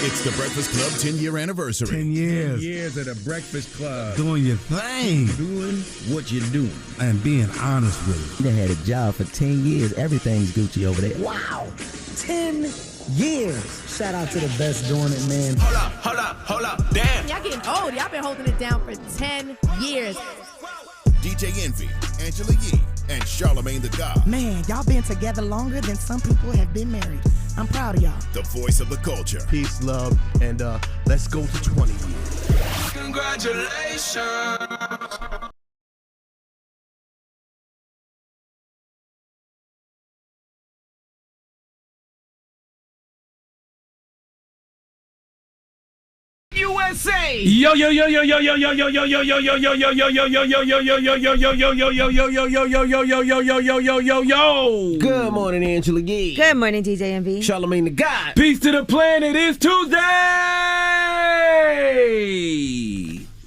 It's the Breakfast Club 10-year anniversary. 10 years. 10 years of the Breakfast Club. Doing your thing. Doing what you're doing. And being honest with it. They had a job for 10 years. Everything's Gucci over there. Wow. 10 years. Shout out to the best doing it, man. Hold up. Damn. Y'all getting old. Y'all been holding it down for 10 years. DJ Envy, Angela Yee, and Charlamagne the God. Man, y'all been together longer than some people have been married. I'm proud of y'all. The voice of the culture. Peace, love, and let's go to 20 years. Congratulations. USA. Yo. Good morning, Angela Yee. Good morning, DJ MV. Charlamagne the God. Peace to the planet. It's Tuesday.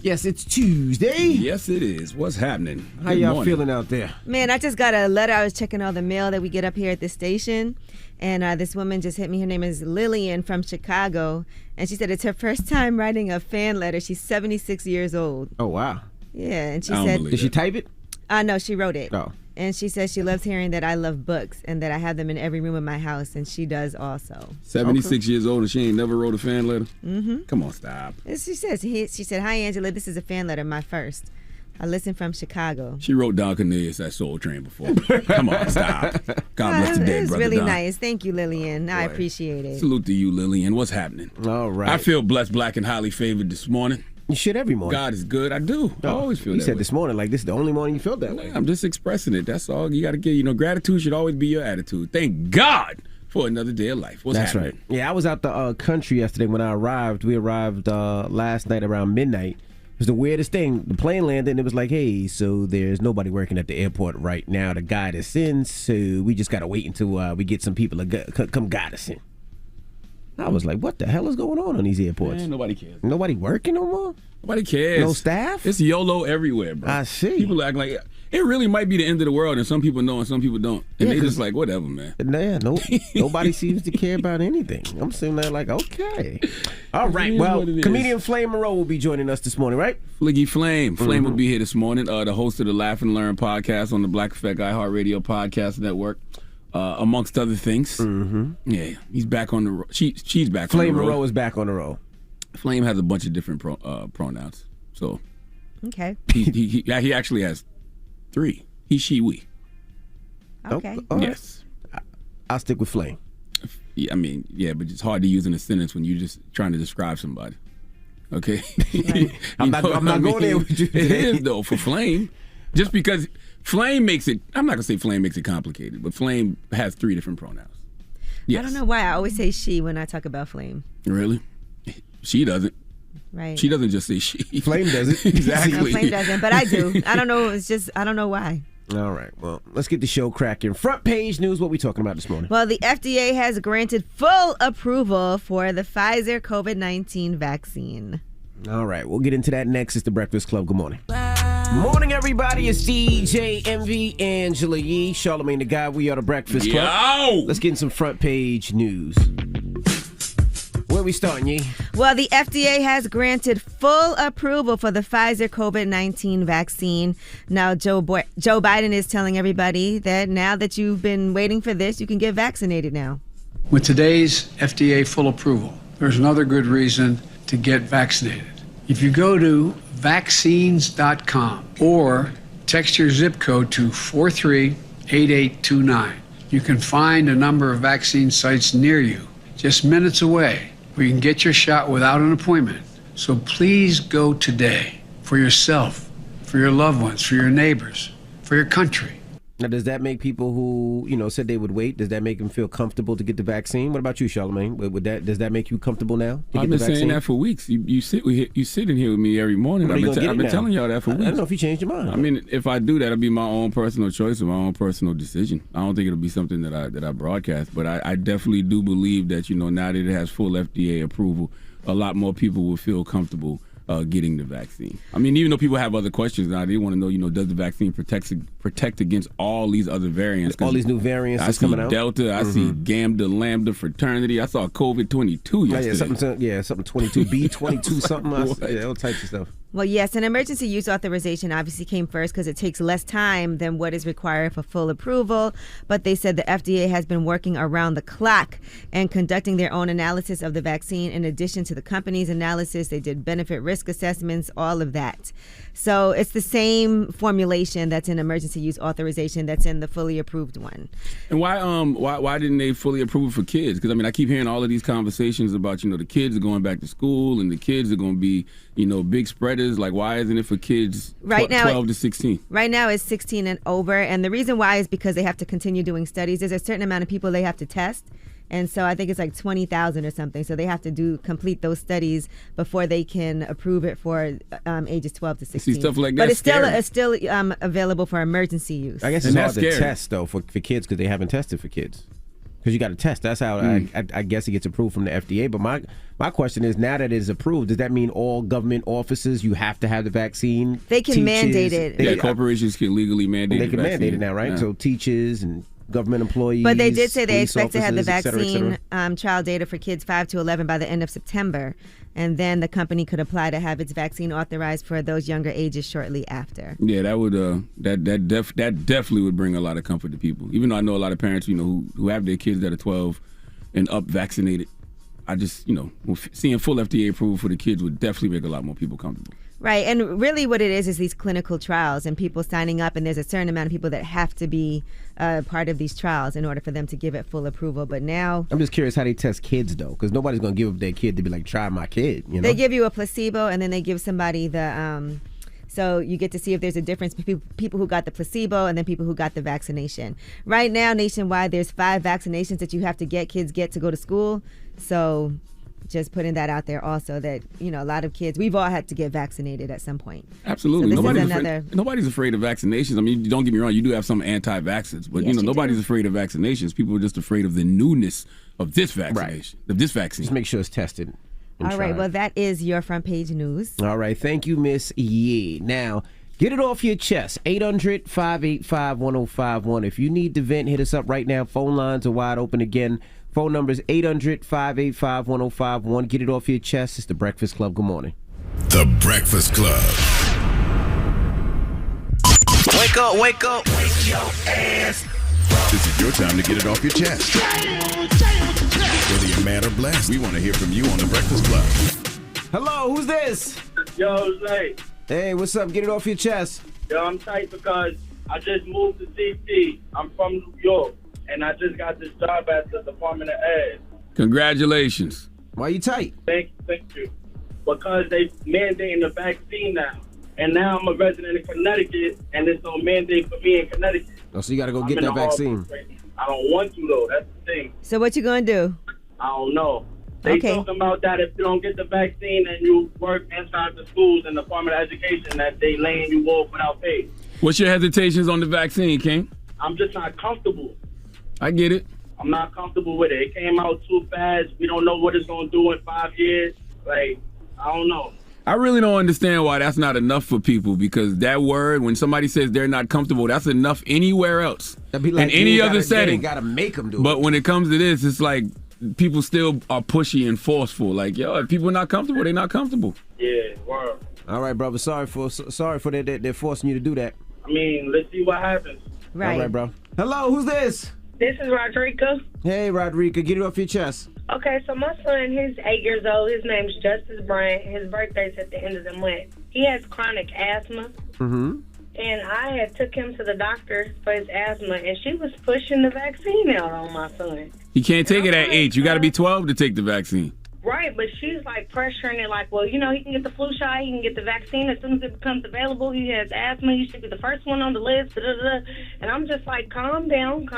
Yes, it's Tuesday. Yes, it is. What's happening? How y'all feeling out there? Man, I just got a letter. I was checking all the mail that we get up here at the station. And this woman just hit me. Her name is Lillian from Chicago. And she said it's her first time writing a fan letter. She's 76 years old. Oh, wow. Yeah, and she said... Did she type it? No, she wrote it. Oh. And she says she loves hearing that I love books and that I have them in every room of my house. And she does also. 76 years old and she ain't never wrote a fan letter? Mm-hmm. Come on, stop. She said, hi, Angela. This is a fan letter, my first. I listen from Chicago. She wrote Don Cornelius at Soul Train before. Come on, stop. God bless the dead, It was brother really Don. nice. Thank you, Lillian. I appreciate it. Salute to you, Lillian. What's happening? All right. I feel blessed, black, and highly favored this morning. You should every morning. God is good. I do. I always feel that way. You said this morning like this is the only morning you felt that way. I'm just expressing it. That's all. You got to get, gratitude should always be your attitude. Thank God for another day of life. What's happening? That's right. Yeah, I was out the country yesterday when I arrived. We arrived last night around midnight. It was the weirdest thing. The plane landed and it was like, hey, so there's nobody working at the airport right now to guide us in, so we just got to wait until we get some people to come guide us in. I was like, what the hell is going on these airports? Man, nobody cares. Nobody working no more? Nobody cares. No staff? It's YOLO everywhere, bro. I see. People act like it really might be the end of the world, and some people know and some people don't. And they just like, whatever, man. Yeah, nobody seems to care about anything. I'm sitting there like, okay. All right, well, comedian Flame Moreau will be joining us this morning, right? Fliggy Flame. Flame will be here this morning, the host of the Laugh and Learn podcast on the Black Effect iHeartRadio podcast network. Amongst other things. Mm-hmm. Yeah, he's back on the road. She's back on the road. Flame Moreau is back on the road. Flame has a bunch of different pronouns. So, okay. He actually has 3. He, she, we. Okay. Right. Yes. I'll stick with Flame. Yeah, but it's hard to use in a sentence when you're just trying to describe somebody. Okay? Right. I'm not going there with you today. It is, though, for Flame. Just because Flame makes it, I'm not going to say Flame makes it complicated, but Flame has 3 different pronouns. Yes. I don't know why I always say she when I talk about Flame. Really? She doesn't. Right. She doesn't just say she. Flame doesn't. Exactly. No, Flame doesn't, but I do. I don't know. I don't know why. All right. Well, let's get the show cracking. Front page news. What we talking about this morning? Well, the FDA has granted full approval for the Pfizer COVID-19 vaccine. All right. We'll get into that next. It's the Breakfast Club. Good morning. Morning, everybody. It's DJ MV, Angela Yee, Charlamagne the God. We are the Breakfast Club. Yo! Let's get in some front page news. Where we starting, Yee? Well, the FDA has granted full approval for the Pfizer COVID-19 vaccine. Now, Joe Biden is telling everybody that now that you've been waiting for this, you can get vaccinated now. With today's FDA full approval, there's another good reason to get vaccinated. If you go to vaccines.com or text your zip code to 438829, you can find a number of vaccine sites near you, just minutes away, where you can get your shot without an appointment. So please go today for yourself, for your loved ones, for your neighbors, for your country. Now, does that make people who, said they would wait, does that make them feel comfortable to get the vaccine? What about you, Charlamagne? Does that make you comfortable now to I've get the been vaccine? saying that for weeks. You sit in here with me every morning. I've been telling y'all that for weeks. I don't know if you changed your mind. If I do, that'll be my own personal choice or my own personal decision. I don't think it'll be something that I broadcast. But I definitely do believe that, now that it has full FDA approval, a lot more people will feel comfortable getting the vaccine. I mean, even though people have other questions now, they want to know, does the vaccine protect against all these other variants? All these new variants that's coming out. Delta, I see Gamma, Lambda, fraternity. I saw COVID-22 yesterday. Something 22B, 22 something. All types of stuff. Well, yes, an emergency use authorization obviously came first because it takes less time than what is required for full approval. But they said the FDA has been working around the clock and conducting their own analysis of the vaccine. In addition to the company's analysis, they did benefit risk assessments, all of that. So it's the same formulation that's in emergency use authorization that's in the fully approved one. And why didn't they fully approve it for kids? Because, I mean, I keep hearing all of these conversations about, the kids are going back to school and the kids are going to be, big spreaders. Like, why isn't it for kids 12 to 16? Right now it's 16 and over. And the reason why is because they have to continue doing studies. There's a certain amount of people they have to test. And so I think it's like 20,000 or something. So they have to complete those studies before they can approve it for ages 12 to 16. See, stuff like that. But it's still available for emergency use. I guess it's hard to test, though, for kids because they haven't tested for kids. Because you got to test. That's how I guess it gets approved from the FDA. But my question is, now that it is approved, does that mean all government offices, you have to have the vaccine? They can mandate it. Corporations can legally mandate it. They can mandate it now, right? Yeah. So teachers and government employees. But they did say they expect to have the vaccine et cetera. Trial data for kids 5 to 11 by the end of September. And then the company could apply to have its vaccine authorized for those younger ages shortly after. Yeah, that would that definitely would bring a lot of comfort to people. Even though I know a lot of parents, who have their kids that are 12 and up vaccinated. I just, seeing full FDA approval for the kids would definitely make a lot more people comfortable. Right, and really what it is these clinical trials and people signing up, and there's a certain amount of people that have to be part of these trials in order for them to give it full approval. But now... I'm just curious how they test kids, though, because nobody's going to give up their kid to be like, try my kid, They give you a placebo, and then they give somebody the... So you get to see if there's a difference between people who got the placebo and then people who got the vaccination. Right now, nationwide, there's 5 vaccinations that you have to kids get to go to school. So just putting that out there also that, a lot of kids, we've all had to get vaccinated at some point. Absolutely. So nobody's afraid of vaccinations. I mean, don't get me wrong, you do have some anti-vaxxers, but yes, nobody's afraid of vaccinations. People are just afraid of the newness of this vaccination, of this vaccine. Just make sure it's tested. All right, well, that is your front page news. All right, thank you, Miss Yee. Now, get it off your chest. 800-585-1051. If you need to vent, hit us up right now. Phone lines are wide open again. Phone number is 800-585-1051. Get it off your chest. It's The Breakfast Club. Good morning. The Breakfast Club. Wake up, wake up. Wake your ass. This is your time to get it off your chest. Whether you're mad or blessed, we want to hear from you on The Breakfast Club. Hello, who's this? Yo, it's Nate. Hey, what's up? Get it off your chest. Yo, I'm tight because I just moved to CT. I'm from New York, and I just got this job at the Department of Ed. Congratulations. Why you tight? Thank you. Because they mandating the vaccine now. And now I'm a resident of Connecticut, and there's no mandate for me in Connecticut. Oh, so you got to go get that vaccine. I don't want to, though. That's the thing. So what you going to do? I don't know. They talking about that if you don't get the vaccine and you work inside the schools and the Department of Education, that they laying you off without pay. What's your hesitations on the vaccine, King? I'm just not comfortable. I get it. I'm not comfortable with it. It came out too fast. We don't know what it's going to do in 5 years. Like, I don't know. I really don't understand why that's not enough for people, because that word, when somebody says they're not comfortable, that's enough anywhere else. Be like, in any other setting. You got to make them do it. But when it comes to this, it's like people still are pushy and forceful. Like, yo, if people are not comfortable, they're not comfortable. Yeah, wow. All right, brother. Sorry for that. They're forcing you to do that. I mean, let's see what happens. Right. All right, bro. Hello, who's this? This is Rodrigo. Hey, Rodrigo. Get it off your chest. Okay, so my son, he's 8 years old. His name's Justice Bryant. His birthday's at the end of the month. He has chronic asthma. Mm-hmm. And I had took him to the doctor for his asthma, and she was pushing the vaccine out on my son. You can't take it at 8. You got to be 12 to take the vaccine. Right, but she's like pressuring it like, well, he can get the flu shot, he can get the vaccine as soon as it becomes available. He has asthma, he should be the first one on the list. And I'm just like, calm down.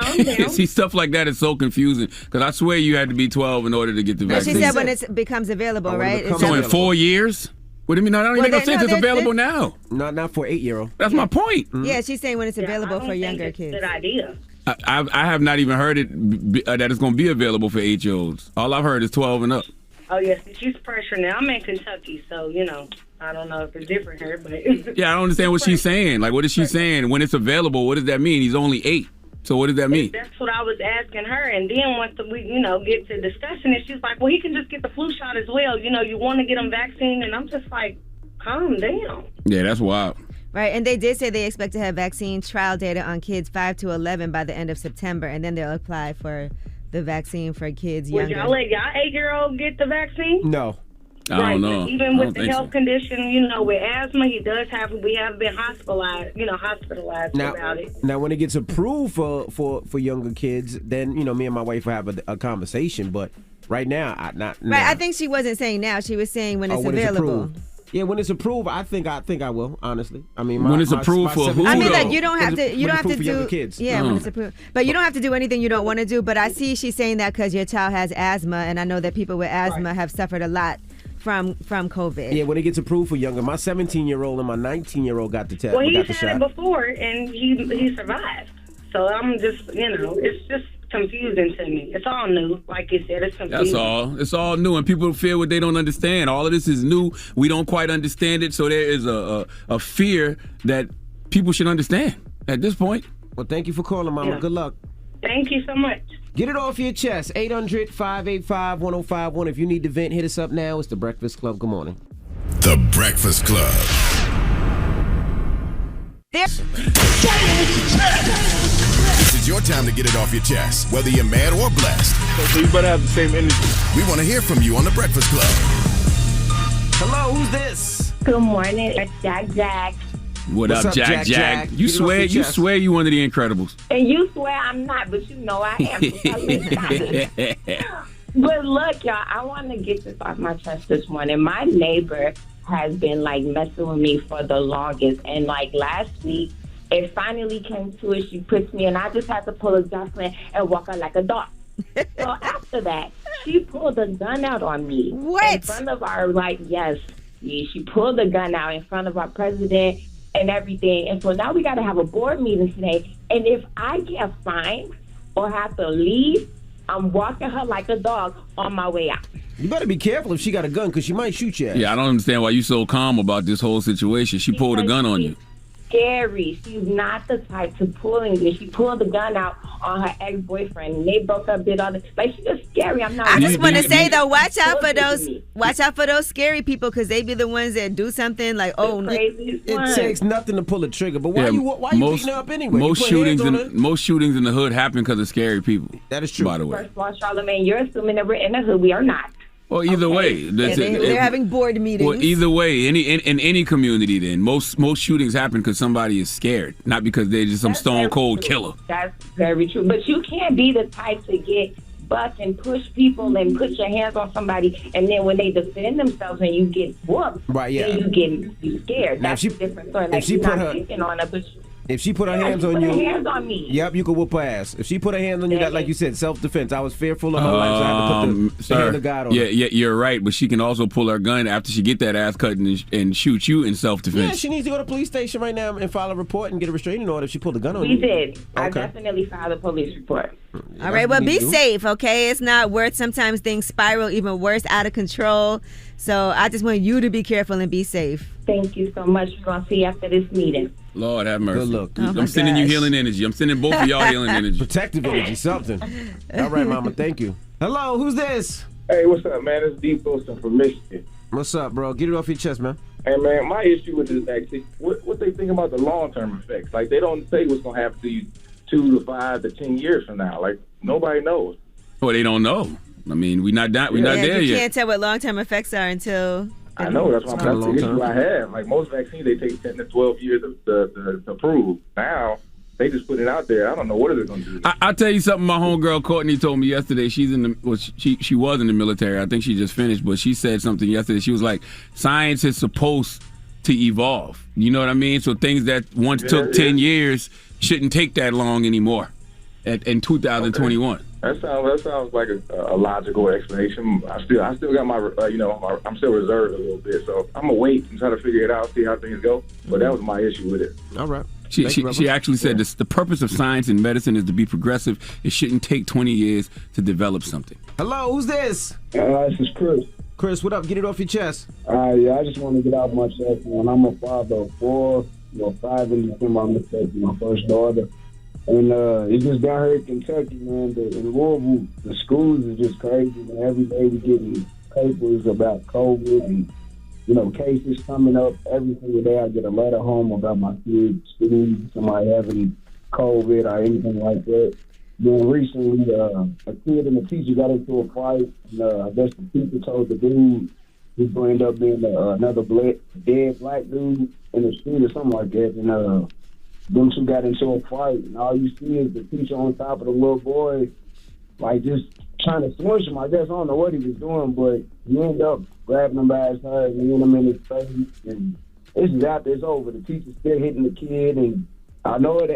See, stuff like that is so confusing, because I swear you had to be 12 in order to get the vaccine. She said when it becomes available, right? So in 4 years? What do you mean? I don't even make no sense. It's available now. Not for 8-year-old. That's my point. Mm-hmm. Yeah, she's saying when it's available for younger kids. Good idea. I have not even heard it that it's going to be available for 8-year-olds. All I've heard is 12 and up. Oh, yes, she's pressuring it. I'm in Kentucky, so, I don't know if it's different here, but... Yeah, I don't understand what she's saying. Like, what is she saying? When it's available, what does that mean? He's only 8. So what does that mean? That's what I was asking her. And then once we, get to discussion, and she's like, well, he can just get the flu shot as well. You want to get him vaccinated. And I'm just like, calm down. Yeah, that's wild. Right, and they did say they expect to have vaccine trial data on kids 5 to 11 by the end of September, and then they'll apply for the vaccine for kids younger. Would y'all let y'all 8-year-old get the vaccine? No. I don't know. Even with the health condition, with asthma, we have been hospitalized about it. Now, when it gets approved for younger kids, then, me and my wife will have a conversation. But right now, I think she wasn't saying now. She was saying when it's available. Yeah, when it's approved, I think I will. Honestly, I mean, when it's approved for who? I mean, like you don't have to do. Kids. Yeah, when it's approved, but you don't have to do anything you don't want to do. But I see she's saying that because your child has asthma, and I know that people with asthma have suffered a lot from COVID. Yeah, when it gets approved for younger, my 17-year-old and my 19-year-old got the test. Well, he's had it before, and he survived. So I'm just, it's just confusing to me. It's all new, like you said. It's confusing. That's all. It's all new, and people feel what they don't understand. All of this is new. We don't quite understand it, so there is a fear that people should understand at this point. Well, thank you for calling, Mama. Yeah. Good luck. Thank you so much. Get it off your chest. 800-585-1051. If you need to vent, hit us up now. It's The Breakfast Club. Good morning. The Breakfast Club. This is your time to get it off your chest, whether you're mad or blessed. So you better have the same energy. We want to hear from you on The Breakfast Club. Hello, who's this? Good morning. It's Jack. What's up, Jack? You swear you one of the Incredibles. And you swear I'm not, but you know I am. But look, y'all, I want to get this off my chest this morning. My neighbor has been, messing with me for the longest. And, last week, it finally came to it. She puts me, and I just had to pull a Jocelyn and walk her like a dog. So after that, she pulled a gun out on me. What? In front of our, she pulled the gun out in front of our president and everything. And so now we got to have a board meeting today. And if I get fined or have to leave, I'm walking her like a dog on my way out. You better be careful if she got a gun, because she might shoot you. Yeah, I don't understand why you so calm about this whole situation. She pulled a gun on you. Scary. She's not the type to pull anything. She pulled the gun out on her ex-boyfriend, and they broke up, did all this. She's just scary. I'm not. I just want to say though, watch out for those scary people, because they be the ones that do something like, it takes nothing to pull a trigger. But why you beating her up anyway? Most shootings in the hood happen because of scary people. That is true. By the way, first of all, Charlamagne, you're assuming that we're in the hood. We are not. Well, either way, they're having board meetings. Well, either way, in any community, then most shootings happen because somebody is scared, not because they're just some stone cold killer. That's very true. But you can't be the type to get buck and push people and put your hands on somebody, and then when they defend themselves and you get whooped, right? Yeah, then you scared. That's a different story. If she put her hands on you, yep, you could whoop her ass. If she put her hands on you, that, like you said, self-defense. I was fearful of my life, so I had to put the hand of God on her. Yeah, you're right, but she can also pull her gun after she get that ass cut and shoot you in self-defense. Yeah, she needs to go to the police station right now and file a report and get a restraining order if she pulled a gun on you. We did. Okay. I definitely filed a police report. All right, well, be safe, okay? It's not worth, sometimes things spiral even worse, out of control. So I just want you to be careful and be safe. Thank you so much. We're going to see you after this meeting. Lord have mercy. Good luck. I'm sending you healing energy. I'm sending both of y'all healing energy. Protective energy, something. All right, Mama, thank you. Hello, who's this? Hey, what's up, man? It's D. Wilson from Michigan. What's up, bro? Get it off your chest, man. Hey, man, my issue with this vaccine, what they think about the long-term effects. They don't say what's going to happen to you 2 to 5 to 10 years from now. Nobody knows. Well, they don't know. I mean, we're not there yet. You can't tell what long-term effects are until... I know, that's the issue I have. Most vaccines, they take 10 to 12 years to approve. Now, they just put it out there. I don't know what they're going to do. I'll tell you something my homegirl Courtney told me yesterday. She was in the military. I think she just finished, but she said something yesterday. She was like, science is supposed to evolve. You know what I mean? So things that once took 10 years shouldn't take that long anymore in 2021. Okay. That sounds like a logical explanation. I still got my I'm still reserved a little bit, so I'm gonna wait and try to figure it out, see how things go. But that was my issue with it. All right. She actually said this: the purpose of science and medicine is to be progressive. It shouldn't take 20 years to develop something. Hello, who's this? This is Chris. Chris, what up? Get it off your chest. Yeah, I just want to get out my chest, man. I'm a father of 4, 5 in December. I'm expecting my first daughter. And it's just down here in Kentucky, man. In Louisville, the schools is just crazy, man. Every day we getting papers about COVID and, cases coming up. Every single day I get a letter home about my kids, somebody having COVID or anything like that. Then recently, a kid and a teacher got into a fight. And, I guess the teacher told the dude he's going to end up being another dead black dude in the street or something like that. And them two got into a fight. And all you see is the teacher on top of the little boy, like just trying to smush him. I guess I don't know what he was doing, but he ended up grabbing him by his head and hitting him in his face. And this is after it's over. The teacher's still hitting the kid, and I know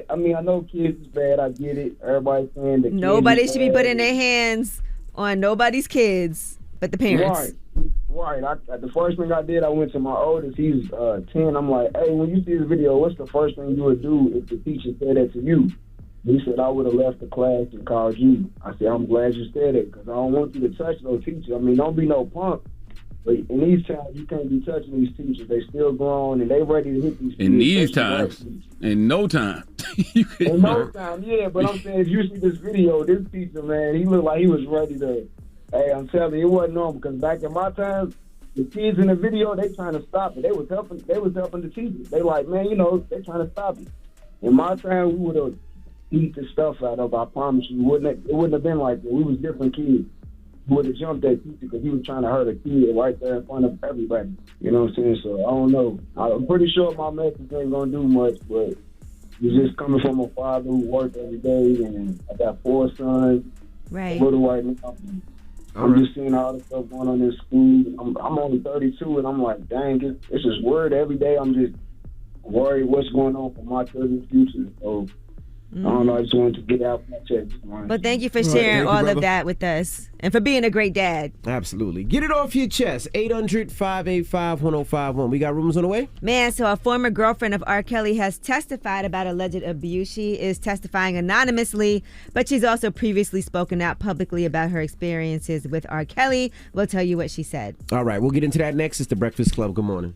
kids is bad. I get it. Everybody's saying that nobody should be putting their hands on nobody's kids but the parents. Right. The first thing I did, I went to my oldest. He's 10. I'm like, hey, when you see this video, what's the first thing you would do if the teacher said that to you? He said, I would have left the class and called you. I said, I'm glad you said it because I don't want you to touch no teacher. I mean, don't be no punk. But in these times, you can't be touching these teachers. They still grown and they ready to hit these kids. In these times, in no time. In no time, yeah. But I'm saying, if you see this video, this teacher, man, he looked like he was ready to. Hey, I'm telling you, it wasn't normal because back in my time, the kids in the video, they trying to stop it. They was helping the teachers. They like, man, they trying to stop it. In my time, we would have beat the stuff out of. I promise you, it wouldn't have been like that. We was different kids. We would have jumped that teacher because he was trying to hurt a kid right there in front of everybody. You know what I'm saying? So I don't know. I'm pretty sure my message ain't gonna do much, but it's just coming from a father who worked every day, and I got 4 sons. Right. Little right now. I'm just seeing all the stuff going on in school. I'm only 32, and I'm like, dang, it's just weird. Every day I'm just worried what's going on for my children's future. So I don't know. I just wanted to get out my chest. But thank you for sharing all of that with us and for being a great dad. Absolutely. Get it off your chest. 800-585-1051. We got rumors on the way? Man, so a former girlfriend of R. Kelly has testified about alleged abuse. She is testifying anonymously, but she's also previously spoken out publicly about her experiences with R. Kelly. We'll tell you what she said. All right, we'll get into that next. It's The Breakfast Club. Good morning.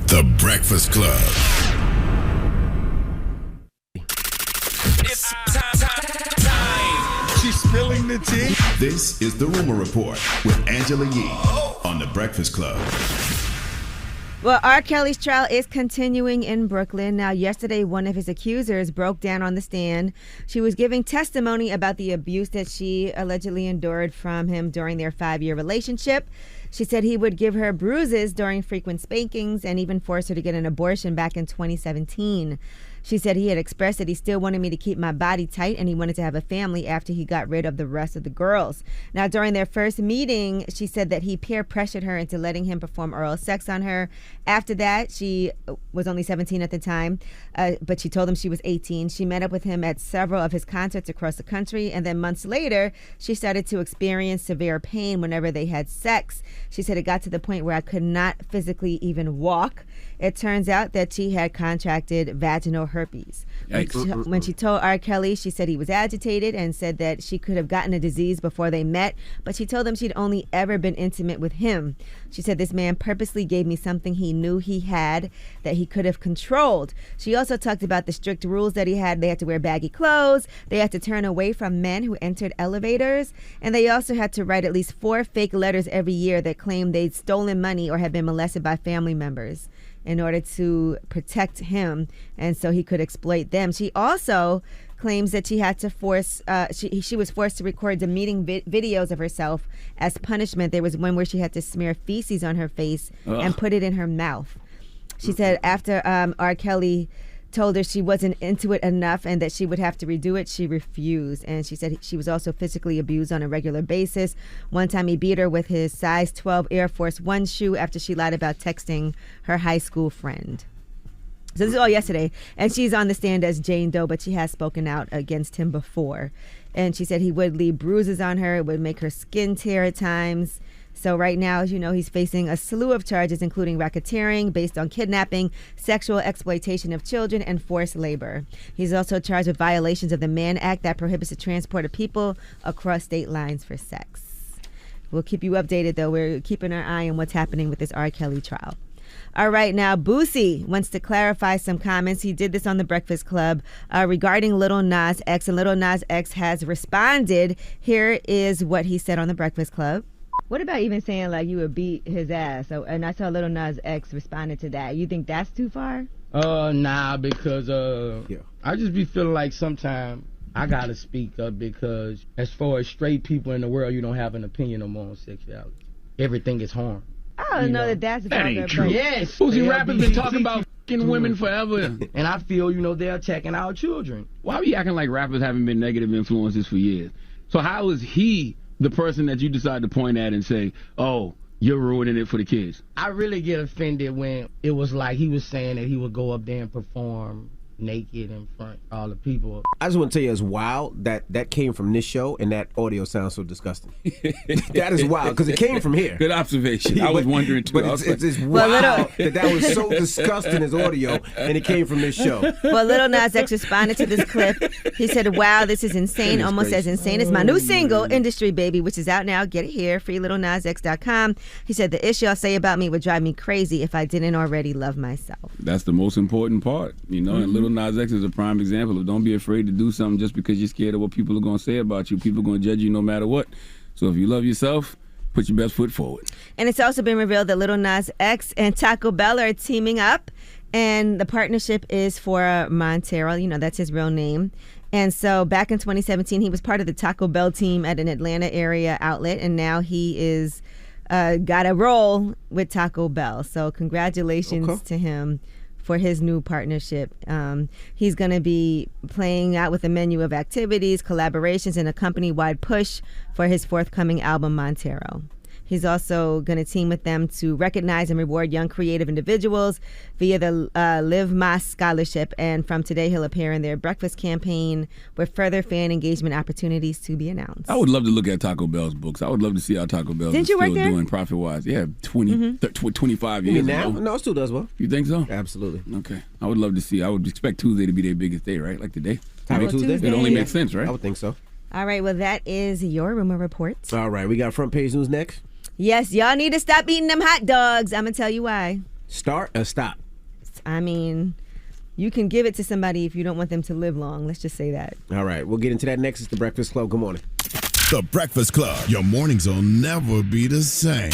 The Breakfast Club. It's time. She's spilling the tea. This is The Rumor Report with Angela Yee on The Breakfast Club. Well, R. Kelly's trial is continuing in Brooklyn. Now, yesterday, one of his accusers broke down on the stand. She was giving testimony about the abuse that she allegedly endured from him during their 5-year relationship. She said he would give her bruises during frequent spankings and even force her to get an abortion back in 2017. She said he had expressed that he still wanted me to keep my body tight and he wanted to have a family after he got rid of the rest of the girls. Now, during their first meeting, she said that he peer pressured her into letting him perform oral sex on her. After that, she was only 17 at the time, but she told him she was 18. She met up with him at several of his concerts across the country, and then months later, she started to experience severe pain whenever they had sex. She said it got to the point where I could not physically even walk. It turns out that she had contracted vaginal herpes. When she told R. Kelly, she said he was agitated and said that she could have gotten a disease before they met, but she told him she'd only ever been intimate with him. She said this man purposely gave me something he knew he had that he could have controlled. She also talked about the strict rules that he had. They had to wear baggy clothes, they had to turn away from men who entered elevators, and they also had to write at least 4 fake letters every year that claimed they'd stolen money or had been molested by family members in order to protect him, and so he could exploit them. She also claims that she had to she was forced to record demeaning videos of herself as punishment. There was one where she had to smear feces on her face and put it in her mouth. She said after R. Kelly told her she wasn't into it enough and that she would have to redo it, she refused. And she said she was also physically abused on a regular basis. One time he beat her with his size 12 Air Force One shoe after she lied about texting her high school friend. So this is all yesterday. And she's on the stand as Jane Doe, but she has spoken out against him before. And she said he would leave bruises on her. It would make her skin tear at times. So right now, as you know, he's facing a slew of charges, including racketeering based on kidnapping, sexual exploitation of children, and forced labor. He's also charged with violations of the Mann Act that prohibits the transport of people across state lines for sex. We'll keep you updated, though. We're keeping our eye on what's happening with this R. Kelly trial. All right, now Boosie wants to clarify some comments. He did this on The Breakfast Club regarding Lil Nas X, and Lil Nas X has responded. Here is what he said on The Breakfast Club. What about even saying like you would beat his ass? So, and I saw Lil Nas X responded to that. You think that's too far? Nah, because I just be feeling like sometimes I gotta speak up because as far as straight people in the world, you don't have an opinion no more on sexuality. Everything is harm. I don't know that's vulgar. Ain't true. Yes, Boosie rappers been talking about f***ing women forever, and I feel they're attacking our children. Why are we acting like rappers haven't been negative influences for years? So how is he the person that you decide to point at and say, oh, you're ruining it for the kids? I really get offended when it was like he was saying that he would go up there and perform naked in front of all the people. I just want to tell you, it's wild that came from this show, and that audio sounds so disgusting. That is wild, because it came from here. Good observation. I was wondering, too. But it's wild that was so disgusting as audio, and it came from this show. Well, Lil Nas X responded to this clip. He said, wow, this is insane, almost as insane as my new single, Industry Baby, which is out now. Get it here, freelilnasx.com. He said, the issue I'll say about me would drive me crazy if I didn't already love myself. That's the most important part, and Lil Nas X is a prime example of don't be afraid to do something just because you're scared of what people are going to say about you. People are going to judge you no matter what. So if you love yourself, put your best foot forward. And it's also been revealed that Lil Nas X and Taco Bell are teaming up, and the partnership is for Montero. That's his real name. And so back in 2017, he was part of the Taco Bell team at an Atlanta area outlet, and now he is got a role with Taco Bell. So congratulations to him for his new partnership. He's going to be playing out with a menu of activities, collaborations, and a company-wide push for his forthcoming album, Montero. He's also going to team with them to recognize and reward young creative individuals via the Live Mas Scholarship. And from today, he'll appear in their breakfast campaign with further fan engagement opportunities to be announced. I would love to look at Taco Bell's books. I would love to see how Taco Bell is still doing profit-wise. Yeah, 25 years now? ago. No, it still does well. You think so? Absolutely. Okay. I would love to see. I would expect Tuesday to be their biggest day, right? Like today. Taco Tuesday? It only makes sense, right? I would think so. All right, well, that is your rumor report. All right, we got front page news next. Yes, y'all need to stop eating them hot dogs. I'm going to tell you why. Start or stop? I mean, you can give it to somebody if you don't want them to live long. Let's just say that. All right, we'll get into that next. It's The Breakfast Club. Good morning. The Breakfast Club. Your mornings will never be the same.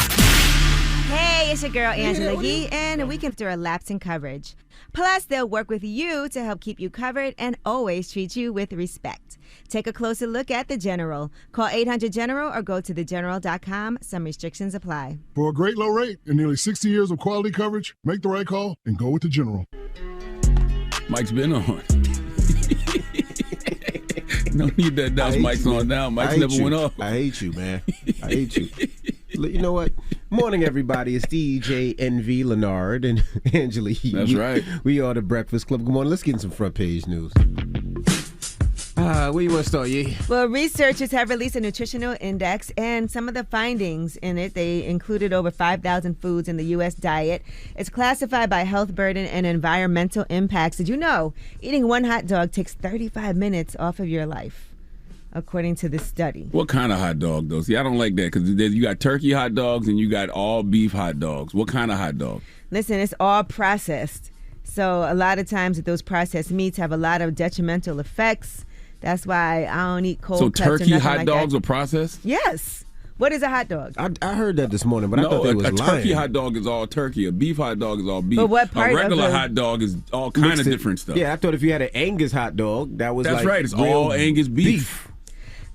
Hey, it's your girl Angela Yee, and a week after a lapse in coverage. Plus, they'll work with you to help keep you covered and always treat you with respect. Take a closer look at The General. Call 800-GENERAL or go to thegeneral.com. Some restrictions apply. For a great low rate and nearly 60 years of quality coverage, make the right call and go with The General. Mike's been on. No need to announce Mike's on now. Mike's never went off. I hate you, man. I hate you. You know what? Morning, everybody. It's DJ NV Leonard and Angela Yee. That's right. We are The Breakfast Club. Good morning. Let's get in some front page news. Where you want to start, Yee? Well, researchers have released a nutritional index, and some of the findings in it, they included over 5,000 foods in the U.S. diet. It's classified by health burden and environmental impacts. Did you know eating one hot dog takes 35 minutes off of your life, according to this study? What kind of hot dog, though? See, I don't like that because you got turkey hot dogs and you got all beef hot dogs. What kind of hot dog? Listen, it's all processed. So a lot of times those processed meats have a lot of detrimental effects. That's why I don't eat cold cuts. So turkey hot like dogs that. are processed? Yes. What is a hot dog? I heard that this morning, but I thought they was lying. A turkey hot dog is all turkey. A beef hot dog is all beef. But what part a regular of hot dog is all kind of different stuff. Yeah, I thought if you had an Angus hot dog, that was That's right. It's all Angus beef.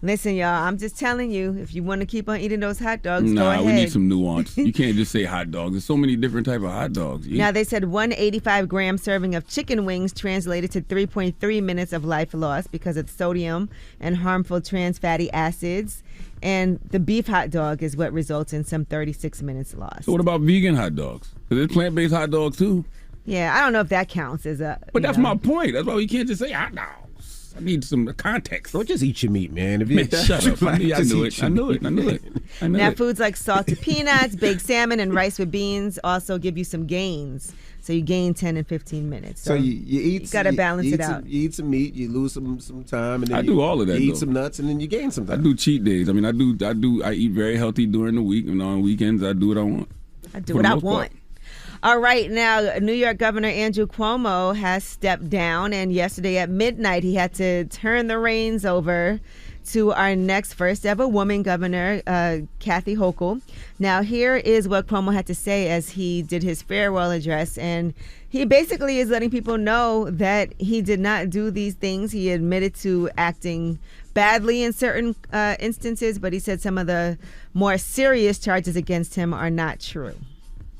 Listen, y'all, I'm just telling you, if you want to keep on eating those hot dogs, go ahead. We need some nuance. You can't just say hot dogs. There's so many different type of hot dogs. Yeah. Now, they said 185-gram serving of chicken wings translated to 3.3 minutes of life lost because of sodium and harmful trans fatty acids. And the beef hot dog is what results in some 36 minutes lost. So what about vegan hot dogs? Because there's plant-based hot dogs, too. Yeah, I don't know if that counts as a... But that's my point. That's why we can't just say hot dogs. context. I need some context. Don't just eat your meat, man. Man, shut up. I knew it. Now, foods like salted peanuts, baked salmon, and rice with beans also give you some gains. So you gain 10 and 15 minutes. So you eat. You got to balance it out. You eat some meat, you lose some time, and then I do all of that. You eat some nuts, and then you gain some time. I do cheat days. I mean, I eat very healthy during the week, and on weekends I do what I want. I do what I want. All right, now New York Governor Andrew Cuomo has stepped down, and yesterday at midnight he had to turn the reins over to our next first ever woman governor, Kathy Hochul. Now here is what Cuomo had to say as he did his farewell address, and he basically is letting people know that he did not do these things. He admitted to acting badly in certain instances, but he said some of the more serious charges against him are not true.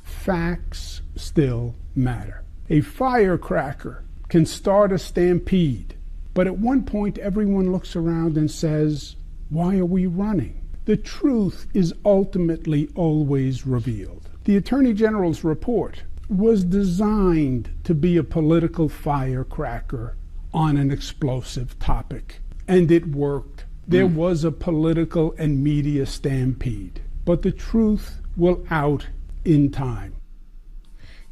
Facts still matter. A firecracker can start a stampede, but at one point everyone looks around and says, why are we running? The truth is ultimately always revealed. The Attorney General's report was designed to be a political firecracker on an explosive topic, and it worked. There was a political and media stampede, but the truth will out in time.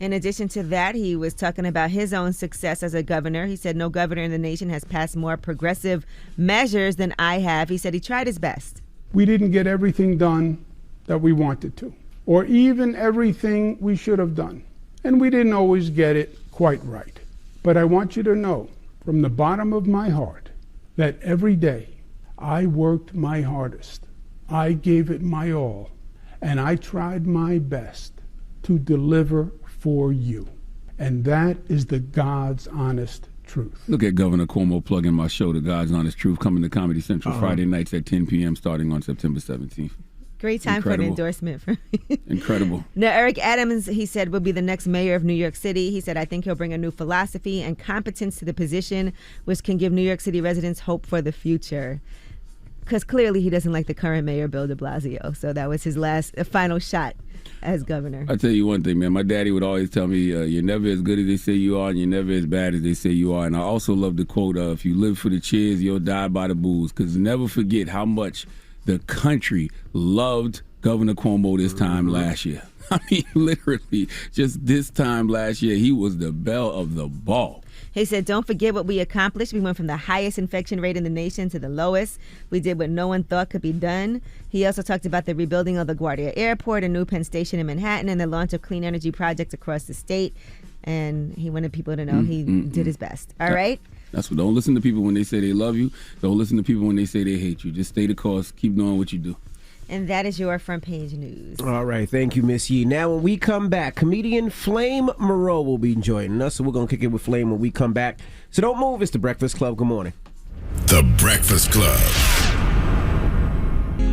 In addition to that, he was talking about his own success as a governor. He said no governor in the nation has passed more progressive measures than I have. He said he tried his best. We didn't get everything done that we wanted to, or even everything we should have done. And we didn't always get it quite right. But I want you to know from the bottom of my heart that every day I worked my hardest. I gave it my all. And I tried my best to deliver for you. And that is the God's honest truth. Look at Governor Cuomo plugging my show, The God's Honest Truth, coming to Comedy Central Friday nights at 10 p.m. starting on September 17th. Great time for an endorsement. Incredible. Now, Eric Adams, he said, will be the next mayor of New York City. He said, I think he'll bring a new philosophy and competence to the position, which can give New York City residents hope for the future. Because clearly he doesn't like the current mayor, Bill de Blasio. So that was his final shot as governor. I'll tell you one thing, man. My daddy would always tell me, you're never as good as they say you are, and you're never as bad as they say you are. And I also love the quote, if you live for the cheers, you'll die by the booze. Because never forget how much the country loved Governor Cuomo this time last year. I mean, literally, just this time last year, he was the belle of the ball. He said, don't forget what we accomplished. We went from the highest infection rate in the nation to the lowest. We did what no one thought could be done. He also talked about the rebuilding of LaGuardia Airport, a new Penn Station in Manhattan, and the launch of clean energy projects across the state. And he wanted people to know he did his best. All right? That's what. Don't listen to people when they say they love you. Don't listen to people when they say they hate you. Just stay the course. Keep doing what you do. And that is your front page news. All right. Thank you, Miss Yee. Now, when we come back, comedian Flame Moreau will be joining us. So we're going to kick it with Flame when we come back. So don't move. It's The Breakfast Club. Good morning. The Breakfast Club.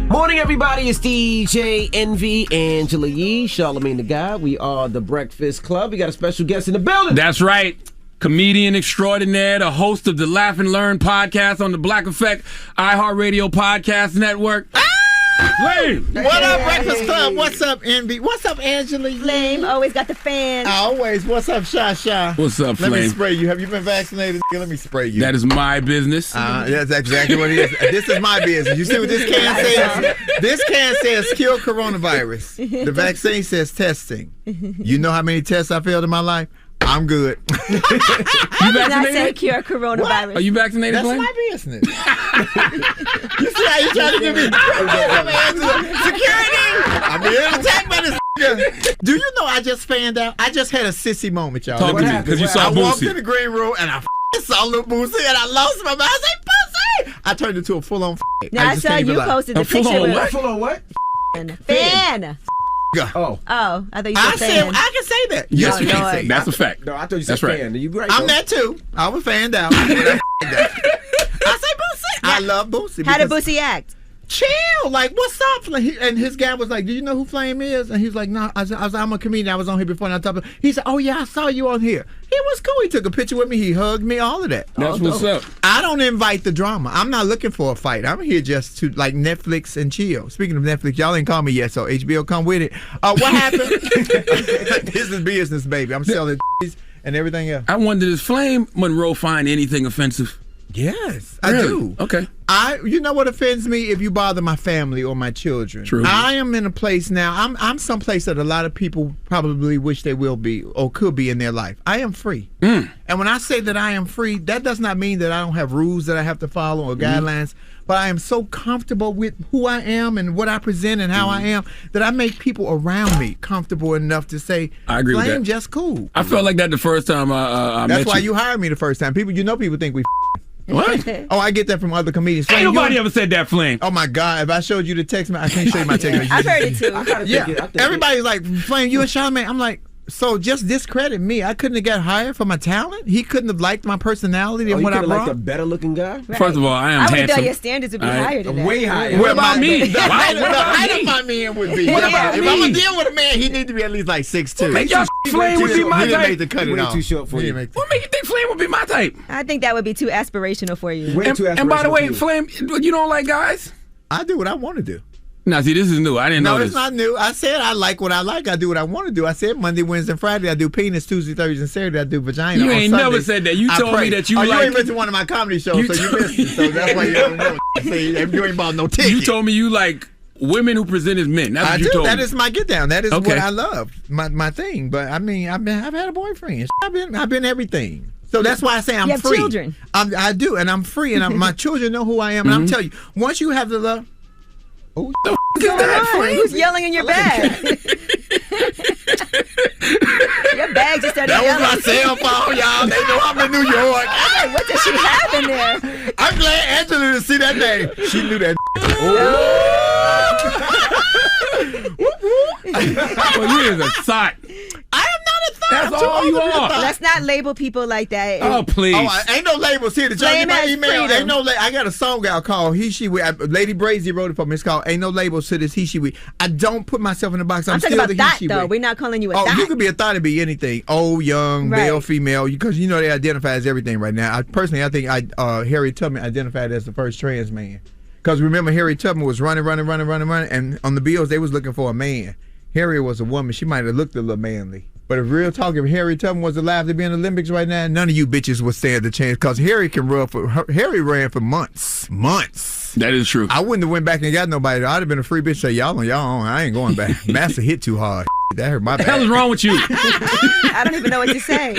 Morning, everybody. It's DJ Envy, Angela Yee, Charlamagne the Guy. We are The Breakfast Club. We got a special guest in the building. That's right. Comedian extraordinaire, the host of the Laugh and Learn podcast on the Black Effect iHeartRadio podcast network. Flame! What up, Breakfast Club? What's up, Envy? What's up, Angela? Flame, always got the fans. Always. What's up, Sha? What's up, Flame? Let me spray you. Have you been vaccinated? Let me spray you. That is my business. That's exactly what it is. This is my business. You see what this can says? This can says kill coronavirus. The vaccine says testing. You know how many tests I failed in my life? I'm good. You did not say cure coronavirus. What? Are you vaccinated, That's Flame? my business. You see how you trying to give me security? I'm being attacked by this. Do you know I just fanned out? I just had a sissy moment, y'all. Talk to me, because you saw Boosie. I walked in the green room and I saw little Boosie and I lost my mind. I said, Boosie! I turned into a full-on Now I saw you posted the picture with full-on what? Fan. Oh, I thought you said fan. I can say that. Yes, you can say that's a fact. No, I thought you said That's right. fan. You right, I'm that too. I was fanned out. I say Boosie. I love Boosie. How did Boosie act? Chill, like, what's up? And his guy was like, do you know who Flame is? And he's like, no. I was like, I'm a comedian. I was on here before. And I talked. He said, oh yeah, I saw you on here. He was cool. He took a picture with me. He hugged me. All of that. That's what's up. I don't invite the drama. I'm not looking for a fight. I'm here just to like Netflix and chill. Speaking of Netflix, y'all ain't called me yet, so HBO come with it. What happened? This is business, baby. I'm selling and everything else. I wonder, does Flame Monroe find anything offensive? Yes, Really? I do. Okay. You know what offends me? If you bother my family or my children. True. I am in a place now. I'm someplace that a lot of people probably wish they will be or could be in their life. I am free. And when I say that I am free, that does not mean that I don't have rules that I have to follow or guidelines. But I am so comfortable with who I am and what I present and how I am that I make people around me comfortable enough to say, I agree with Flame that. just cool. I felt like that the first time I met That's why you. you hired me the first time. People think we What? Oh, I get that from other comedians. Ain't Flame, nobody ever said that, Flame. Oh my God! If I showed you the text, I can't show you my text. I've heard it too. Yeah, everybody's like, Flame, you and Charlamagne. I'm like, so just discredit me. I couldn't have got hired for my talent. He couldn't have liked my personality and what I brought. Like a better looking guy. Right. First of all, I am I would handsome. thought your standards would be higher than that. Way higher. What about me? The height me? of my man would be. What about if me? I'm gonna deal with a man, he needs to be at least like 6'2". Make y'all Flame would be my He didn't type. make the cut it Way off. too short for you. What make you think Flame would be my type? I think that would be too aspirational for you. Way too And by the aspirational way, for you. Flame, you don't like guys? I do what I want to do. Now, see, this is new. I didn't know No, this. it's not new. I said I like what I like. I do what I want to do. I said Monday, Wednesday, and Friday. I do penis. Tuesday, Thursday, and Saturday. I do vagina. You On ain't never Sundays, said that. You I told pray. me that you You like- ain't been to one of my comedy shows, so you missed it. So that's why you don't know. See, you ain't bought no ticket. You told me you like women who present as men. That's what I you do. told That me. is my get down. That is Okay. what I love. My thing. But I mean, I've had a boyfriend. I've been everything. So that's why I say I'm You have free. children. I do, and I'm free, and my children know who I am. And I'm telling you, once you have the love. Oh, What's going on? Who's yelling in your bag? Your bag just started That was yelling. my cell phone, y'all. They know I'm in New York. Hey, what does she have in there? I'm glad Angela to see that name. She knew that. Well, you is a sot. I am not a thought. That's all you are. Let's not label people like that. Oh, please. Oh, ain't no labels here. Did y'all get Flame my has email? freedom. Ain't no. I got a song out called "He She We." Lady Brazy wrote it for me. It's called "Ain't No Labels to This He She We." I don't put myself in the box. I'm talking still about the thought, he she though. we. We're not calling you a Oh, thought. you could be a thought and be anything. Old, young, Right. male, female. Because you know they identify as everything right now. I think Harry Tubman identified as the first trans man. Because remember, Harry Tubman was running, and on the bills they was looking for a man. Harry was a woman. She might have looked a little manly. But if real talk, if Harry Tubman was alive to be in the Olympics right now, none of you bitches would stand the chance. Because Harry ran for months. That is true. I wouldn't have went back and got nobody. I'd have been a free bitch. Say y'all on y'all own. I ain't going back. Master hit too hard. That hurt my What the back. hell is wrong with you? I don't even know what to say.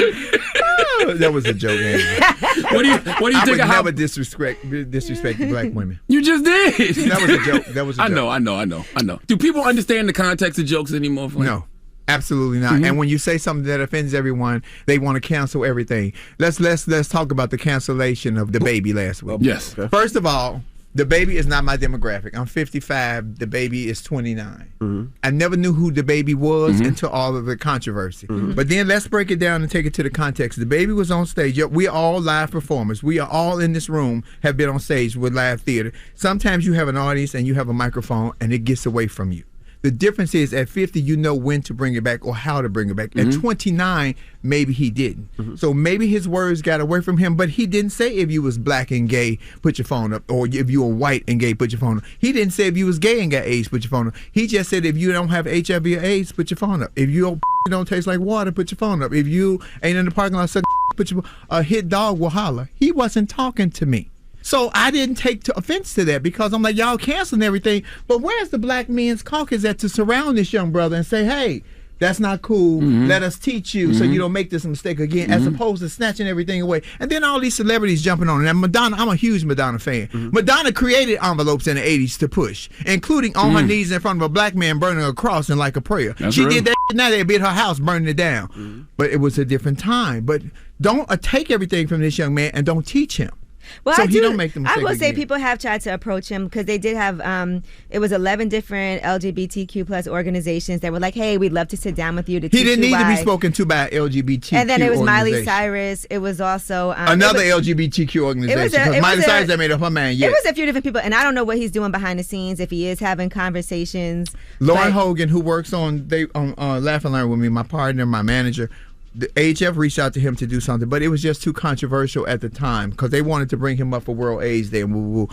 That was a joke, Angela. What do you I think would of how never disrespect black women. you just did? That was a joke. That was a I joke. know. Do people understand the context of jokes anymore? Flame? No. Absolutely not. And when you say something that offends everyone, they want to cancel everything. Let's talk about the cancellation of the baby last week. Yes. First of all, the baby is not my demographic. I'm 55. The baby is 29. I never knew who the baby was until all of the controversy. But then let's break it down and take it to the context. The baby was on stage. We are all live performers. We are all in this room have been on stage with live theater. Sometimes you have an audience and you have a microphone and it gets away from you. The difference is at 50, you know when to bring it back or how to bring it back. At 29, maybe he didn't. So maybe his words got away from him, but he didn't say if you was black and gay, put your phone up, or if you were white and gay, put your phone up. He didn't say if you was gay and got AIDS, put your phone up. He just said if you don't have HIV or AIDS, put your phone up. If you don't taste like water, put your phone up. If you ain't in the parking lot, put your a hit dog will holler. He wasn't talking to me. So I didn't take offense to that because I'm like, y'all canceling everything. But where's the Black Men's Caucus at to surround this young brother and say, hey, that's not cool. Let us teach you so you don't make this mistake again, as opposed to snatching everything away. And then all these celebrities jumping on it. And Madonna, I'm a huge Madonna fan. Madonna created envelopes in the 80s to push, including on her knees in front of a black man burning a cross and like a prayer. That's she real. did that. Now they be at her house burning it down. But it was a different time. But don't take everything from this young man and don't teach him. Well, So I he do. don't make the I mistake will say again. people have tried to approach him because they did have. It was 11 different LGBTQ plus organizations that were like, "Hey, we'd love to sit down with you to." He teach didn't you need to why. be spoken to by LGBT. And then it was Miley Cyrus. It was also Another LGBTQ organization. Because Miley Cyrus that made up her mind. It was a few different people, and I don't know what he's doing behind the scenes. If he is having conversations, Lauren but- Hogan, who works on Laugh and Learn with me, my partner, my manager. The AHF reached out to him to do something, but it was just too controversial at the time because they wanted to bring him up for World AIDS Day and woo woo.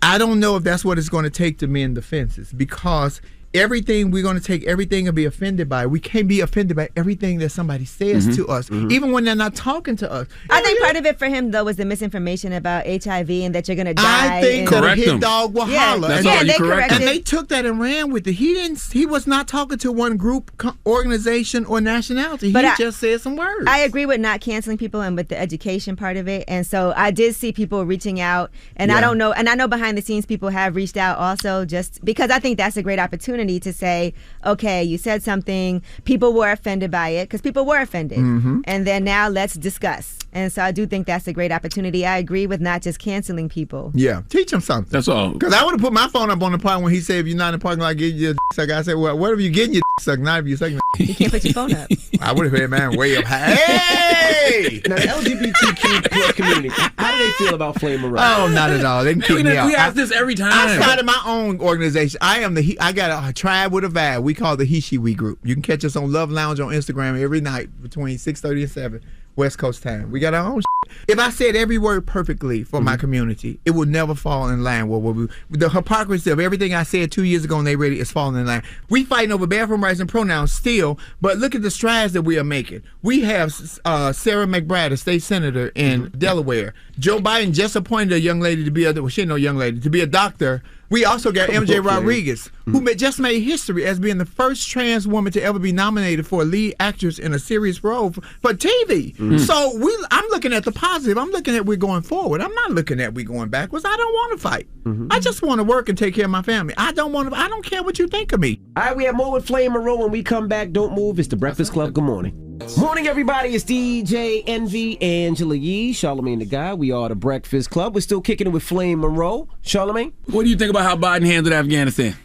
I don't know if that's what it's going to take to mend the fences because everything, we're going to take everything and be offended by it. We can't be offended by everything that somebody says to us, even when they're not talking to us. I think part of it for him, though, was the misinformation about HIV and that you're going to die. I think that a hit dog will holler. That's all. They corrected. And they took that and ran with it. He was not talking to one group, organization, or nationality. He just said some words. I agree with not canceling people and with the education part of it. And so I did see people reaching out. And I don't know. And I know behind the scenes people have reached out also, just because I think that's a great opportunity to say, okay, you said something, people were offended by it, because people were offended. And then now let's discuss. And so I do think that's a great opportunity. I agree with not just canceling people. Yeah, teach them something. That's all. Because I would have put my phone up on the part when he said, if you're not in the parking lot, get your suck. I said, well, what if you getting your suck? Not if you're sucking. You can't put your phone up. I would have had man way up high. Hey! Now, the LGBTQ plus community, how do they feel about Flame Monroe? Oh, not at all. They can kick me out. We ask this every time. I started my own organization. I got a tribe with a vibe. We call it the He She We Group. You can catch us on Love Lounge on Instagram every night between 6:30 and 7 West Coast time. We got our own shit. If I said every word perfectly for my community, it would never fall in line with the hypocrisy of everything I said 2 years ago and they ready is falling in line. We fighting over bathroom rights and pronouns still, but look at the strides that we are making. We have Sarah McBride, a state senator in Delaware. Joe Biden just appointed a young lady to be she ain't no young lady, to be a doctor. We also got MJ Rodriguez, who just made history as being the first trans woman to ever be nominated for a lead actress in a serious role for TV. So I'm looking at the positive. I'm looking at we're going forward. I'm not looking at we going backwards. I don't want to fight. I just want to work and take care of my family. I don't care what you think of me. All right, we have more with Flame Monroe. When we come back, don't move. It's the Breakfast Club. Good morning. Morning, everybody. It's DJ Envy, Angela Yee, Charlamagne the Guy. We are the Breakfast Club. We're still kicking it with Flame Monroe. Charlamagne? What do you think about how Biden handled Afghanistan?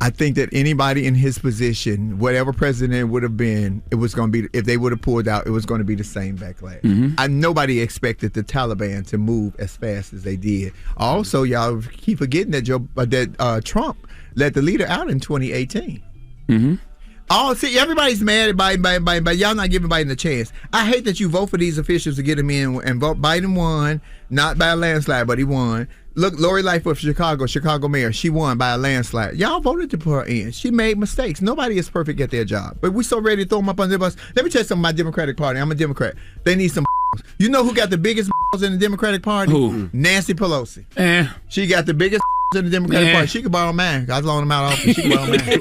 I think that anybody in his position, whatever president it would have been, it was going to be, if they would have pulled out, it was going to be the same backlash. Nobody expected the Taliban to move as fast as they did. Also, y'all keep forgetting that Trump let the leader out in 2018. Oh, see, everybody's mad at Biden, but y'all not giving Biden a chance. I hate that you vote for these officials to get him in and vote. Biden won, not by a landslide, but he won. Look, Lori Lightfoot of Chicago mayor, she won by a landslide. Y'all voted to put her in. She made mistakes. Nobody is perfect at their job. But we're so ready to throw them up under the bus. Let me tell you something about the Democratic Party. I'm a Democrat. They need some. You know who got the biggest in the Democratic Party? Who? Nancy Pelosi. She got the biggest in the Democratic Party. She could borrow mine. I was loaning them out often. She could borrow mine.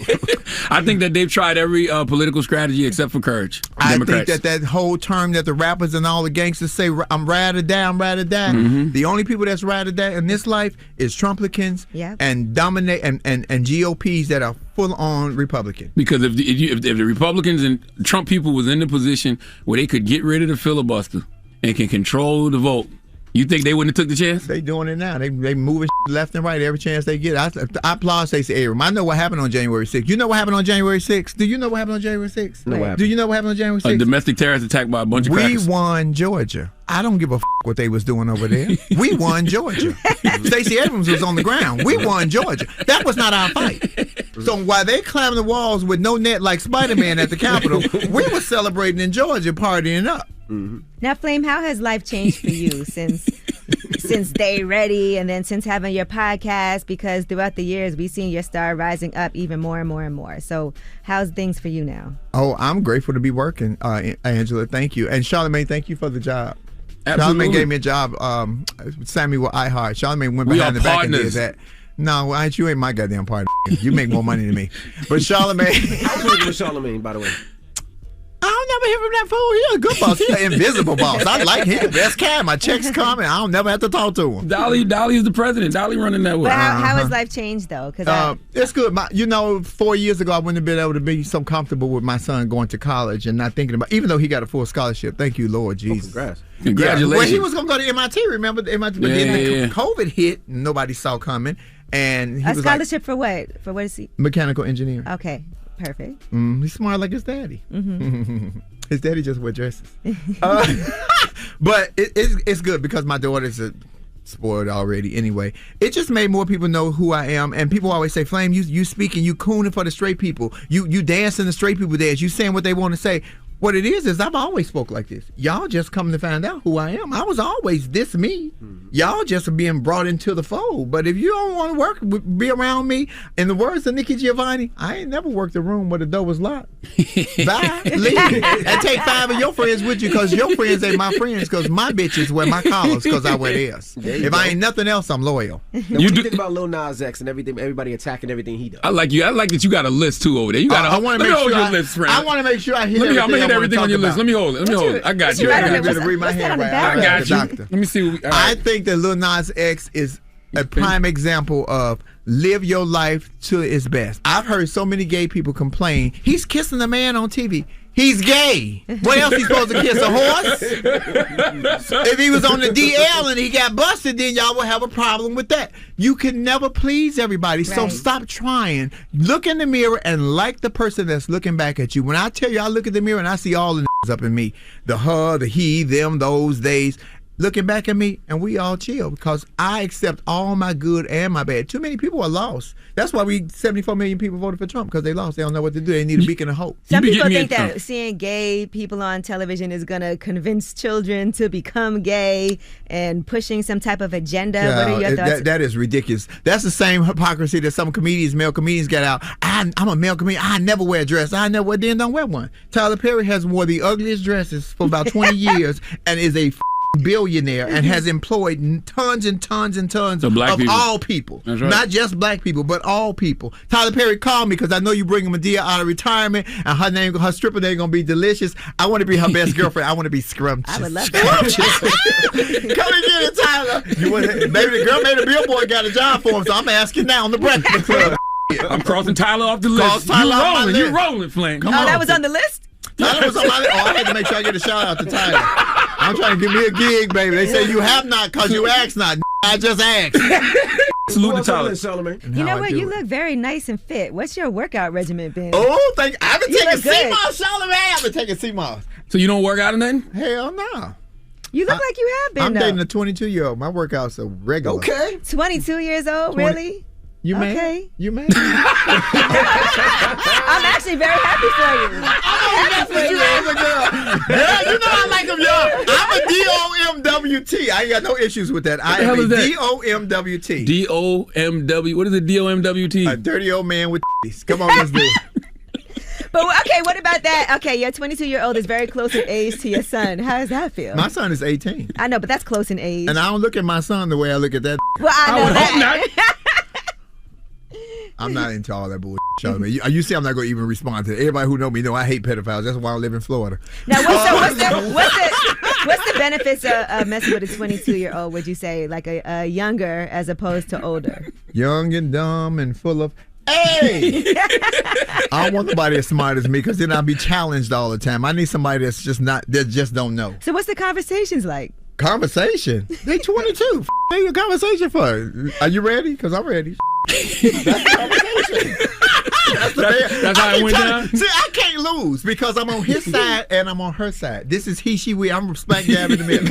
I think that they've tried every political strategy except for courage. I think that whole term that the rappers and all the gangsters say, I'm ride or die, I'm ride or die. The only people that's ride or die in this life is Trumplicans and dominate and GOPs that are full on Republican. Because if the Republicans and Trump people was in the position where they could get rid of the filibuster and can control the vote, you think they wouldn't have took the chance? They doing it now. They moving left and right every chance they get. I applaud Stacey Abrams. I know what happened on January 6th. You know what happened on January 6th? Do you know what happened on January 6th? No. Do you know what happened on January 6th? A domestic terrorist attack by a bunch of crackers. We won Georgia. I don't give a what they was doing over there. We won Georgia. Stacey Abrams was on the ground. We won Georgia. That was not our fight. So while they climbed the walls with no net like Spider-Man at the Capitol, we were celebrating in Georgia, partying up. Now, Flame, how has life changed for you since Stay Ready and then since having your podcast? Because throughout the years, we've seen your star rising up even more and more and more. So how's things for you now? Oh, I'm grateful to be working, Angela. Thank you. And Charlamagne, thank you for the job. Absolutely. Charlamagne gave me a job, Sammy with iHeart. Charlamagne went behind the back and did that. No, you ain't my goddamn partner. You make more money than me. But Charlamagne. I was working with Charlamagne, by the way. I don't never hear from that fool. He a good boss. He an invisible boss. I like him. Best cat. My checks coming. I don't never have to talk to him. Dolly is the president. Dolly running that way. But how has life changed, though? It's good. 4 years ago, I wouldn't have been able to be so comfortable with my son going to college and not thinking about, even though he got a full scholarship. Thank you, Lord Jesus. Congrats. Congratulations. Yeah. Well, he was going to go to MIT, remember? MIT, but then COVID hit, and nobody saw coming. And he a scholarship for what? For what is he? Mechanical engineering. Okay. Perfect. He's smart like his daddy. His daddy just wear dresses. But it's good because my daughters are spoiled already anyway. It just made more people know who I am. And people always say, Flame, you speaking, you cooning for the straight people. You dancing the straight people dance. You saying what they want to say. What it is I've always spoke like this. Y'all just come to find out who I am. I was always this me. Y'all just are being brought into the fold. But if you don't want to work, be around me. In the words of Nikki Giovanni, I ain't never worked a room where the door was locked. Bye, leave, and take 5 of your friends with you, because your friends ain't my friends, because my bitches wear my collars because I wear theirs. If I ain't nothing else, I'm loyal. Now, what do you think about Lil Nas X and everything? Everybody attacking everything he does. I like you. I like that you got a list too over there. You got. I want to make sure your list, friend. I want to make sure I hit I'm everything. gonna hit everything on your list. Let me hold it. Let me hold it. I got you. I got to read my handwriting. I got you. Let me see. I think that Lil Nas X is a prime example of live your life to its best. I've heard so many gay people complain, he's kissing a man on TV. He's gay. What else he supposed to kiss, a horse? If he was on the DL and he got busted, then y'all will have a problem with that. You can never please everybody, so stop trying. Look in the mirror and like the person that's looking back at you. When I tell you I look at the mirror and I see all the up in me, the her, the he, them, those, theys, looking back at me, and we all chill because I accept all my good and my bad. Too many people are lost. That's why 74 million people voted for Trump, because they lost. They don't know what to do. They need a beacon of hope. Some people think that seeing gay people on television is going to convince children to become gay and pushing some type of agenda. What are your thoughts? That is ridiculous. That's the same hypocrisy that some comedians, male comedians, get out. I'm a male comedian. I never wear a dress. I never wear, then don't wear one. Tyler Perry has wore the ugliest dresses for about 20 years and is a billionaire and has employed tons and tons and tons of all people. That's right. Not just black people, but all people. Tyler Perry called me because I know you bring Medea out of retirement and her stripper name gonna be delicious. I want to be her best girlfriend. I want to be scrumptious. I would love that. Come and get it, Tyler. Maybe the girl made a billboard, got a job for him, so I'm asking now on the Breakfast Club. I'm crossing Tyler off the list. You rolling, Flynn. Come on. That was on the list? Tyler was on my list. Oh, I had to make sure I get a shout out to Tyler. I'm trying to give me a gig, baby. They say you have not because you asked not. I just asked. Salute to Tyler. Charlamagne. You know what? You look very nice and fit. What's your workout regimen been? Oh, thank you. I've been taking good. CMOS, Charlamagne. I've been taking CMOS. So you don't work out or nothing? Hell no. You look like you have been, I'm though. dating a 22-year-old. My workouts are regular. Okay. 22 years old? 20. Really? You mad? Okay. You mad? I'm actually very happy for you. I'm happy for you as a girl. Girl, you know I like them young. I'm a DOMWT. I ain't got no issues with that. I am a DOMWT. DOMW. What is it? DOMWT? A dirty old man with titties. Come on, let's do it. But okay, what about that? Okay, your 22-year-old is very close in age to your son. How does that feel? My son is 18. I know, but that's close in age. And I don't look at my son the way I look at that. Well, I know that. I'm not into all that bullshit, Charlamagne. You see, I'm not going to even respond to it. Everybody who know me know I hate pedophiles. That's why I live in Florida. Now, what's the benefits of messing with a 22-year-old, would you say? Like a younger as opposed to older? Young and dumb and full of... Hey! I don't want nobody as smart as me because then I'll be challenged all the time. I need somebody that's just not, that just don't know. So what's the conversations like? Conversation? They 22. They a conversation for. Are you ready? Because I'm ready. That's the conversation. That's how it went down? See, I can't lose because I'm on his side and I'm on her side. This is he, she, we. I'm smack dab in the middle.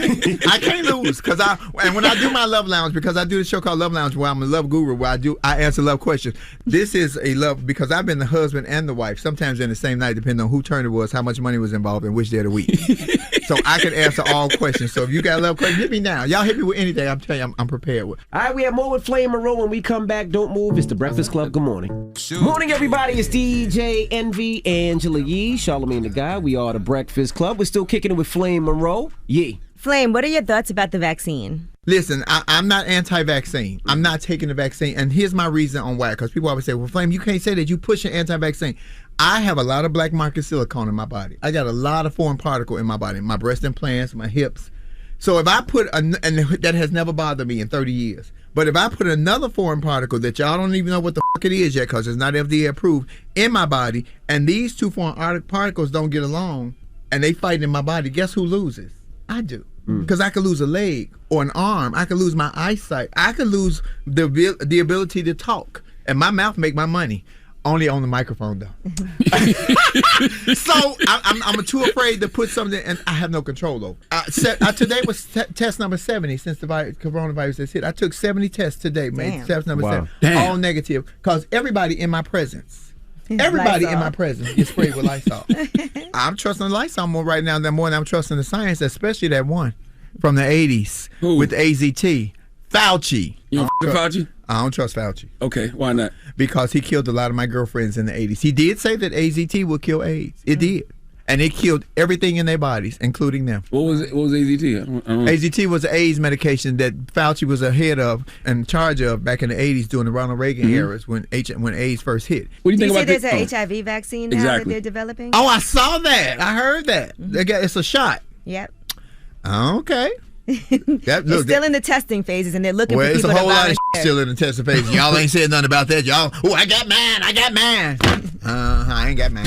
I can't lose because and when I do my love lounge, because I do the show called Love Lounge where I'm a love guru, where I answer love questions. This is a love, because I've been the husband and the wife, sometimes in the same night, depending on who turn it was, how much money was involved, and which day of the week. So I can answer all questions. So if you got a love question, hit me now. Y'all hit me with anything. I'm telling you, I'm prepared with. All right, we have more with Flame Monroe. When we come back, don't move. It's the Breakfast Club. Good morning. Morning, everybody. It's DJ Envy, Angela Yee, Charlamagne the Guy. We are the Breakfast Club. We're still kicking it with Flame Monroe. Yee. Flame, what are your thoughts about the vaccine? Listen, I'm not anti-vaccine. I'm not taking the vaccine. And here's my reason on why. Because people always say, well, Flame, you can't say that you push an anti-vaccine. I have a lot of black market silicone in my body. I got a lot of foreign particle in my body, my breast implants, my hips. So if I put, and that has never bothered me in 30 years. But if I put another foreign particle that y'all don't even know what the fuck it is yet because it's not FDA approved in my body, and these two foreign particles don't get along and they fight in my body, guess who loses? I do. Because I could lose a leg or an arm. I could lose my eyesight. I could lose the ability to talk. And my mouth make my money. Only on the microphone, though. So I'm too afraid to put something, and I have no control over. Today was test number 70 since the coronavirus has hit. I took 70 tests today, made test number 7, all negative, because everybody in my presence Everybody in Lysol. my presence gets sprayed with Lysol. I'm trusting Lysol more right now than more than I'm trusting the science, especially that one from the 80s with AZT. Fauci. You don't Fauci? I don't trust Fauci. Okay, why not? Because he killed a lot of my girlfriends in the 80s. He did say that AZT will kill AIDS. It did. And it killed everything in their bodies, including them. What was AZT? I don't AZT was an AIDS medication that Fauci was ahead of and in charge of back in the 80s during the Ronald Reagan eras when AIDS first hit. What do you Do think you see about there's this? an HIV vaccine now that they're developing? Oh, I saw that. I heard that. It's a shot. Yep. Okay. It's still in the testing phases, and they're looking for it's people a whole to lot of volunteer. still in the testing phase. Y'all ain't saying nothing about that. Y'all, oh, I got mine. I ain't got mine.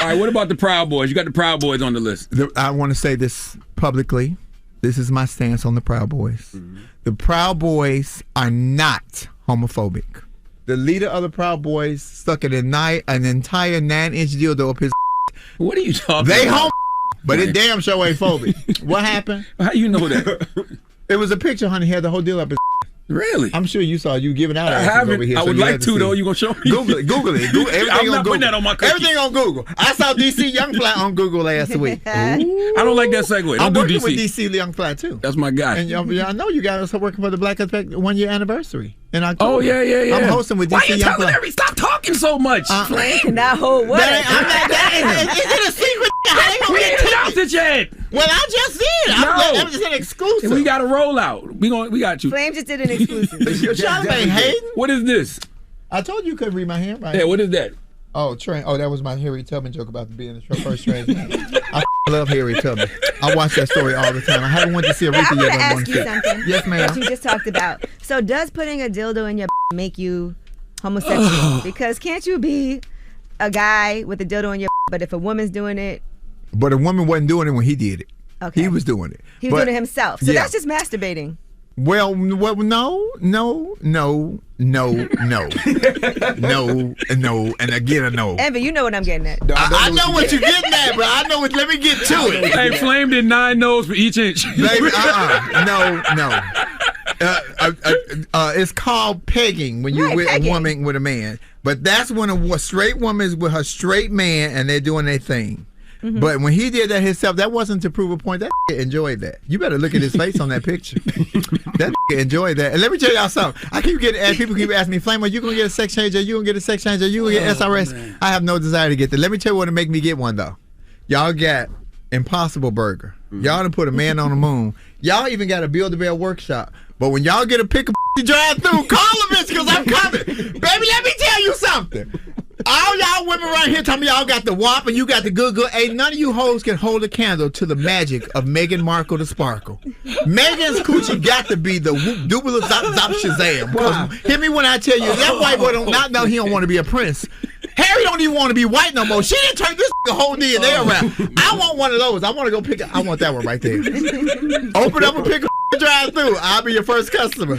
All right, what about the Proud Boys? You got the Proud Boys on the list. I want to say this publicly. This is my stance on the Proud Boys. The Proud Boys are not homophobic. The leader of the Proud Boys stuck an entire 9-inch dildo up his. What are you talking They about? home, but it damn sure ain't phobic. What happened? How you know that? It was a picture, honey. He had the whole deal up his. Really? I'm sure you saw you giving out. I answers haven't. Over here, I so would you like had to, see. though. You gonna show me? Google it. Google everything I'm on not Google. putting that on my cookie. Everything on Google. I saw DC Young Fly on Google last week. I don't like that segue. Don't I'm do working DC. with DC Young Fly too. That's my guy. And I know you guys are working for the Black Effect 1-year anniversary in October. Oh yeah. I'm hosting with DC Why you Young telling Fly. Stop talking so much. Flame cannot hold what? Is it a secret? We ain't announced it yet. Well, I just did. No. That was just an exclusive. We got a rollout. We got you. Flame just did an exclusive. Charlamagne Hayden. What is this? I told you couldn't read my handwriting. Yeah, what is that? Oh, that was my Harry Tubman joke about being the first trans man. I love Harry Tubman. I watch that story all the time. I haven't went to see Aretha I want yet. to I ask want you to. something. Yes, ma'am. That you just talked about. So, does putting a dildo in your make you homosexual? Because can't you be a guy with a dildo in your but if a woman's doing it? But a woman wasn't doing it when he did it. Okay. He was doing it. He was doing it himself. So yeah. that's just masturbating. Well, no, and again a no. Envy, you know what I'm getting at. I know what you're getting at, but I know it. Let me get to it. Hey, Flame did 9 no's for each inch. Baby, no. It's called pegging when you're with a woman with a man. But that's when a straight woman is with her straight man and they're doing their thing. Mm-hmm. But when he did that himself, that wasn't to prove a point. That enjoyed that. You better look at his face on that picture. That enjoyed that. And let me tell y'all something. People keep asking me, Flame, are you gonna get a sex change? Are you gonna get a sex change? Are you gonna get SRS? Man. I have no desire to get that. Let me tell you what'll make me get one though. Y'all got Impossible Burger. Mm-hmm. Y'all done put a man on the moon. Y'all even got a Build-A-Bear workshop. But when y'all get a pick a drive through, call a bitch because I'm coming. Baby, let me tell you something. All y'all women right here telling me y'all got the WAP and you got the good. Ain't none of you hoes can hold a candle to the magic of Meghan Markle the Sparkle. Megan's coochie got to be the double zop Shazam. Wow. Hear me when I tell you, that white boy don't not know he don't want to be a prince. Harry don't even want to be white no more. She didn't turn this whole DNA around. I want one of those. I want to go pick it. I want that one right there. Open up and pick a drive through. I'll be your first customer.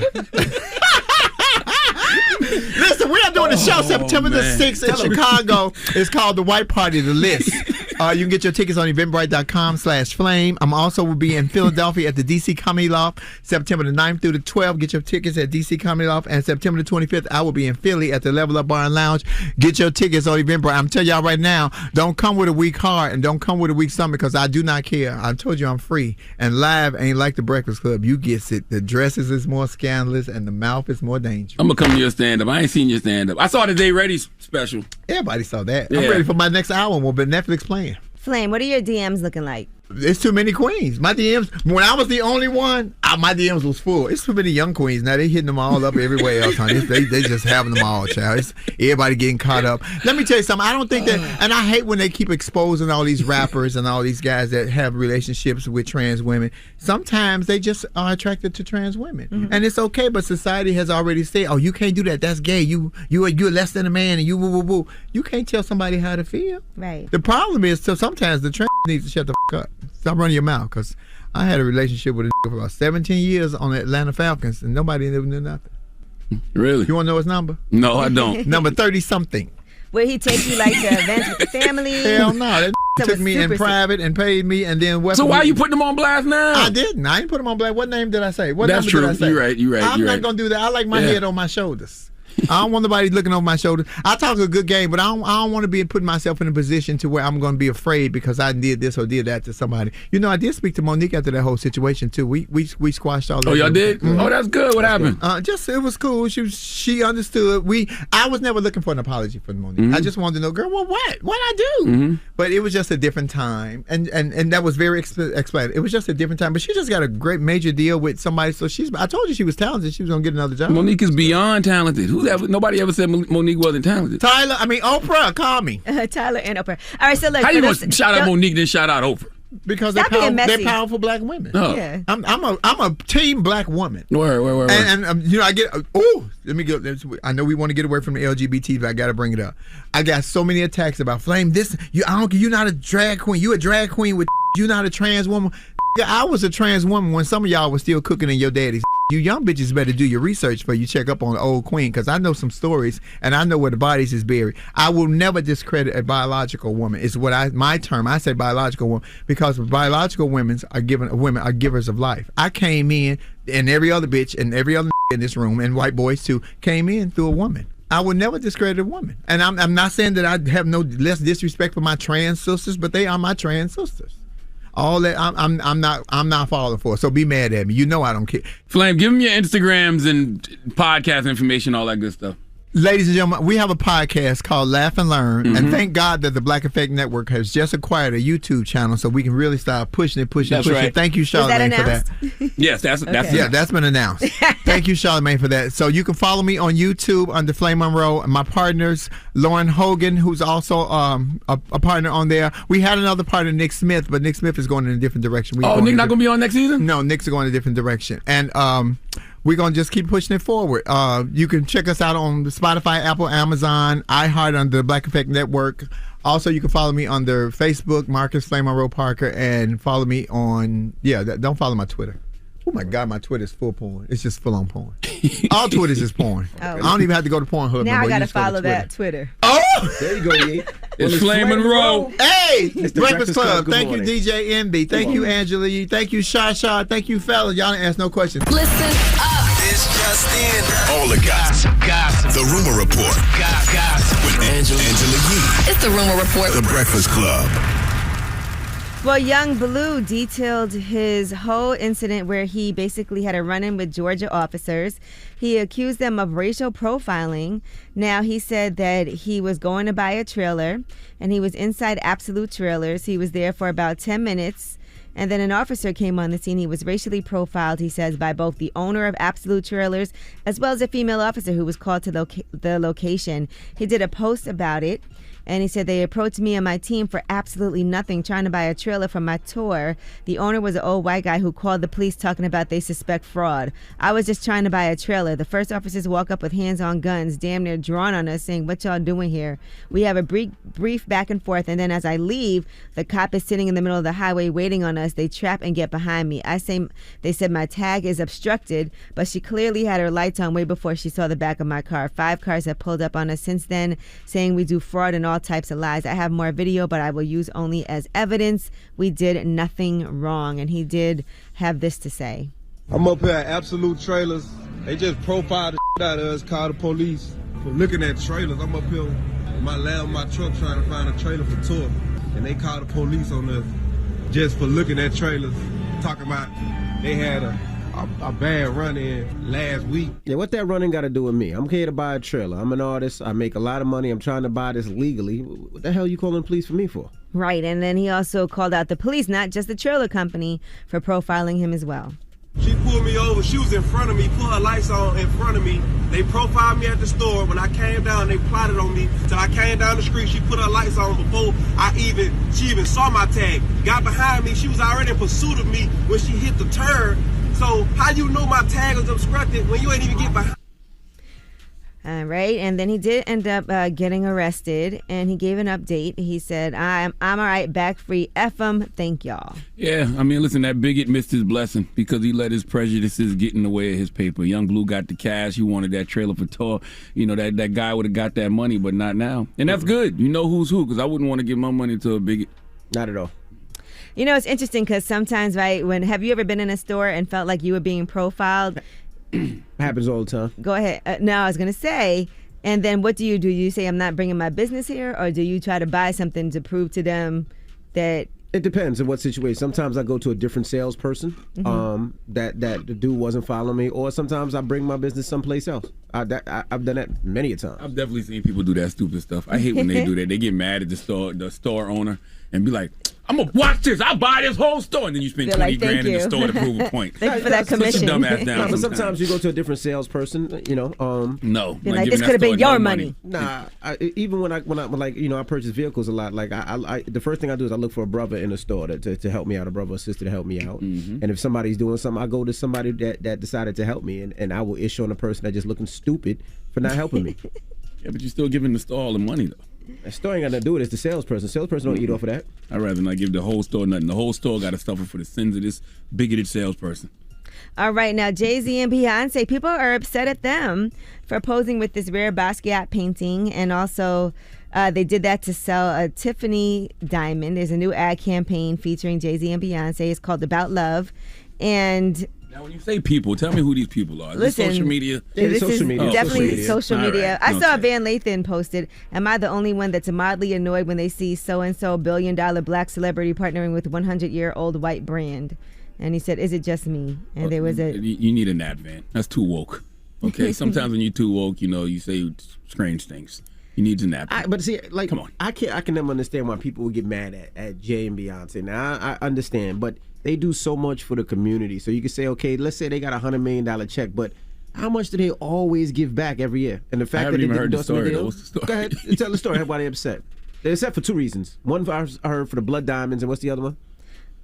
Listen, we are doing a show September the 6th in Chicago. It's called The White Party, The List. You can get your tickets on eventbrite.com/flame. I'm also will be in Philadelphia at the DC Comedy Loft September the 9th through the 12th. Get your tickets at DC Comedy Loft. And September the 25th, I will be in Philly at the Level Up Bar and Lounge. Get your tickets on Eventbrite. I'm telling y'all right now, don't come with a weak heart and don't come with a weak stomach because I do not care. I told you I'm free. And live ain't like the Breakfast Club. You get it. The dresses is more scandalous and the mouth is more dangerous. I'm going to come to your stand-up. I ain't seen your stand-up. I saw the Day Ready special. Everybody saw that. Yeah. I'm ready for my next album. We'll be Netflix playing. Flame, what are your DMs looking like? It's too many queens. My DMs, when I was the only one, my DMs was full. It's too many young queens. Now they hitting them all up everywhere else, honey. They just having them all, child. It's everybody getting caught up. Let me tell you something. I don't think that, and I hate when they keep exposing all these rappers and all these guys that have relationships with trans women. Sometimes they just are attracted to trans women. Mm-hmm. And it's okay, but society has already said, oh, you can't do that. That's gay. You're less than a man and you woo woo woo. You can't tell somebody how to feel. Right. The problem is, so sometimes the trans needs to shut the f*** up. Stop running your mouth, because I had a relationship with a for about 17 years on the Atlanta Falcons, and nobody ever knew nothing. Really? You want to know his number? No, I don't. Number 30-something. Will he take you like to events with the family? Hell no. That took me in private and paid me, and then... So why are you putting him on blast now? I didn't. I didn't put him on blast. What name did I say? What That's number true. did I say? You're right. I'm not going to do that. I like my head on my shoulders. I don't want nobody looking over my shoulder. I talk a good game, but I don't want to be putting myself in a position to where I'm going to be afraid because I did this or did that to somebody. I did speak to Monique after that whole situation too. We squashed all that. Oh, y'all did? Mm-hmm. Oh, that's good. What happened? It was cool. She understood. I was never looking for an apology from Monique. Mm-hmm. I just wanted to know, girl, well, what I do? Mm-hmm. But it was just a different time, and that was very explained. It was just a different time. But she just got a great major deal with somebody. So I told you she was talented. She was gonna get another job. Monique is beyond talented. Nobody ever said Monique wasn't talented. Oprah, call me. Tyler and Oprah. All right, so look. How you want to shout out Monique then shout out Oprah? Because they're powerful black women. Oh. Yeah. I'm a team black woman. Word. And I get let me go. I know we want to get away from the LGBT, but I got to bring it up. I got so many attacks about Flame. You're not a drag queen. You a drag queen with you're not a trans woman. I was a trans woman when some of y'all was still cooking in your daddy's. You young bitches better do your research before you check up on the old queen, because I know some stories and I know where the bodies is buried. I will never discredit a biological woman. It's my term. I say biological woman because biological women are givers of life. I came in, and every other bitch and every other in this room, and white boys too, came in through a woman. I would never discredit a woman. And I'm not saying that I have no less disrespect for my trans sisters, but they are my trans sisters. All that I'm not falling for. So be mad at me. You know I don't care. Flame, give them your Instagrams and podcast information, all that good stuff. Ladies and gentlemen, we have a podcast called Laugh and Learn, Mm-hmm. and thank God that the Black Effect Network has just acquired a YouTube channel, so we can really start pushing it. Right. Thank you, Charlamagne, for that. Yes, that's been announced. Thank you, Charlamagne, for that. So you can follow me on YouTube under Flame Monroe, and my partners, Lauren Hogan, who's also a partner on there. We had another partner, Nick Smith, but Nick Smith is going in a different direction. Nick not going to be on next season? No, Nick's going in a different direction. And we're going to just keep pushing it forward. You can check us out on Spotify, Apple, Amazon, iHeart under the Black Effect Network. Also, you can follow me under Facebook, Marcus Flame Monroe Parker, and follow me on, don't follow my Twitter. Oh my God, my Twitter is full porn. It's just full on porn. All Twitter's is porn. Oh. I don't even have to go to Pornhub. Now no I got to just go follow that Twitter. Oh! There you go, Ye. It's Flame Monroe. Hey! It's the Breakfast Club. Good Thank morning. you, DJ MB. Thank you, Angela Yee. Thank you, Sha. Thank you, fellas. Y'all didn't ask no questions. Listen up. This just in. All the gossip. The Rumor Report. Gossip. With Angela Yee. It's the Rumor Report. The Breakfast Club. Well, Young Blue detailed his whole incident where he basically had a run-in with Georgia officers. He accused them of racial profiling. Now, he said that he was going to buy a trailer, and he was inside Absolute Trailers. He was there for about 10 minutes, and then an officer came on the scene. He was racially profiled, he says, by both the owner of Absolute Trailers as well as a female officer who was called to the location. He did a post about it. And he said, they approached me and my team for absolutely nothing, trying to buy a trailer for my tour. The owner was an old white guy who called the police talking about they suspect fraud. I was just trying to buy a trailer. The first officers walk up with hands on guns, damn near drawn on us, saying, what y'all doing here? We have a brief back and forth, and then as I leave, the cop is sitting in the middle of the highway waiting on us. They trap and get behind me. They said my tag is obstructed, but she clearly had her lights on way before she saw the back of my car. 5 cars have pulled up on us since then, saying we do fraud and all types of lies. I have more video, but I will use only as evidence. We did nothing wrong. And he did have this to say. I'm up here at Absolute Trailers. They just profiled the shit out of us, called the police for looking at trailers. I'm up here with my lamb, my truck, trying to find a trailer for tour. And they called the police on us just for looking at trailers, talking about they had a bad run-in last week. Yeah, what that running got to do with me? I'm here to buy a trailer. I'm an artist. I make a lot of money. I'm trying to buy this legally. What the hell are you calling the police for me for? Right, and then he also called out the police, not just the trailer company, for profiling him as well. She pulled me over. She was in front of me, put her lights on in front of me. They profiled me at the store. When I came down, they plotted on me. Till I came down the street, she put her lights on before she even saw my tag. Got behind me. She was already in pursuit of me when she hit the turn. So how you know my tag was obstructed when you ain't even get behind? All right, and then he did end up getting arrested, and he gave an update. He said, I'm all right, back free, F him, thank y'all. Yeah, I mean, listen, that bigot missed his blessing because he let his prejudices get in the way of his paper. Young Blue got the cash. He wanted that trailer for tour. You know, that guy would have got that money, but not now. And that's good. You know who's who, because I wouldn't want to give my money to a bigot. Not at all. You know, it's interesting because sometimes, right, have you ever been in a store and felt like you were being profiled? Happens all the time. Go ahead. Now I was gonna say, and then what do? You say I'm not bringing my business here, or do you try to buy something to prove to them that? It depends on what situation. Sometimes I go to a different salesperson that the dude wasn't following me, or sometimes I bring my business someplace else. I've done that many a time. I've definitely seen people do that stupid stuff. I hate when they do that. They get mad at the store owner and be like, I'm gonna watch this. I'll buy this whole store, and then you spend 20 grand in the store to prove a point. Thank you for that commission. Dumbass down. But sometimes you go to a different salesperson. You know. No. Like this could have been your money. Nah. Even when I like I purchase vehicles a lot. Like I the first thing I do is I look for a brother in the store to help me out, a brother or sister to help me out. And if somebody's doing something, I go to somebody that decided to help me, and I will issue on a person that just looking stupid for not helping me. Yeah, but you're still giving the store all the money though. The store ain't got nothing to do with it. It's the salesperson. The salesperson don't eat off of that. I'd rather not give the whole store nothing. The whole store got to suffer for the sins of this bigoted salesperson. All right, now Jay-Z and Beyonce, people are upset at them for posing with this rare Basquiat painting, and also they did that to sell a Tiffany Diamond. There's a new ad campaign featuring Jay-Z and Beyonce. It's called About Love, and now, when you say people, tell me who these people are. Is listen, this social media? This is media. definitely social media. Right. I saw Van Lathan posted, am I the only one that's mildly annoyed when they see so-and-so billion-dollar black celebrity partnering with 100-year-old white brand? And he said, is it just me? And there was a... You need a nap, Van. That's too woke. Okay? Sometimes when you're too woke, you say strange things. You need to nap. But see, like, come on. I can never understand why people would get mad at Jay and Beyonce. Now, I understand, but they do so much for the community. So you can say, okay, let's say they got $100 million check, but how much do they always give back every year? And the fact that they didn't do something else. What's the story? Go ahead, tell the story. Why they upset? They're upset for two reasons. One, I heard for the Blood Diamonds, and what's the other one?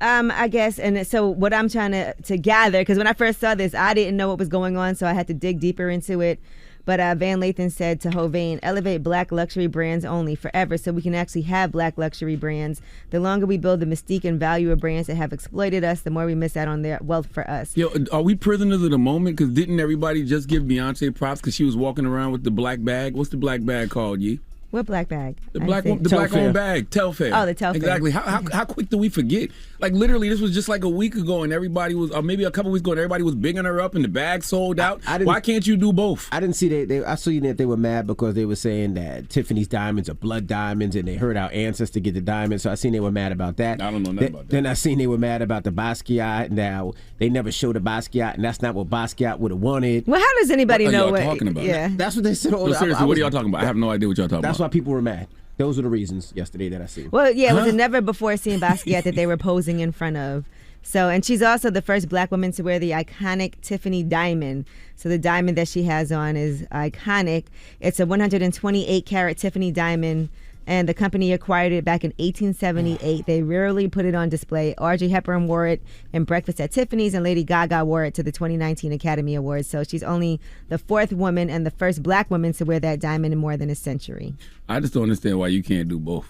I guess, and so what I'm trying to gather, because when I first saw this, I didn't know what was going on, so I had to dig deeper into it. But Van Lathan said to Hovain, elevate black luxury brands only forever so we can actually have black luxury brands. The longer we build the mystique and value of brands that have exploited us, the more we miss out on their wealth for us. Yo, are we prisoners of the moment? Because didn't everybody just give Beyonce props because she was walking around with the black bag? What's the black bag called, Yee? What black bag? The black-owned bag, Telfair. Oh, the Telfair. Exactly. How quick do we forget? Like, literally, this was just like a week ago, and everybody was, or maybe a couple weeks ago, and everybody was bigging her up, and the bag sold out. Why can't you do both? I didn't see I saw that they were mad because they were saying that Tiffany's diamonds are blood diamonds, and they heard our ancestors get the diamonds. So I seen they were mad about that. I don't know nothing about that. Then I seen they were mad about the Basquiat. Now they never showed the Basquiat, and that's not what Basquiat would have wanted. Well, how does anybody know what? Talking about? Yeah, that's what they said. No, seriously, what are y'all talking about? I have no idea what y'all talking about. That's why people were mad. Those are the reasons yesterday that I seen. Well, yeah, it was a never before seen Basquiat that they were posing in front of. So, and she's also the first black woman to wear the iconic Tiffany Diamond. So the diamond that she has on is iconic. It's a 128 karat Tiffany Diamond, and the company acquired it back in 1878. They rarely put it on display. Audrey Hepburn wore it in Breakfast at Tiffany's, and Lady Gaga wore it to the 2019 Academy Awards. So she's only the fourth woman and the first black woman to wear that diamond in more than a century. I just don't understand why you can't do both.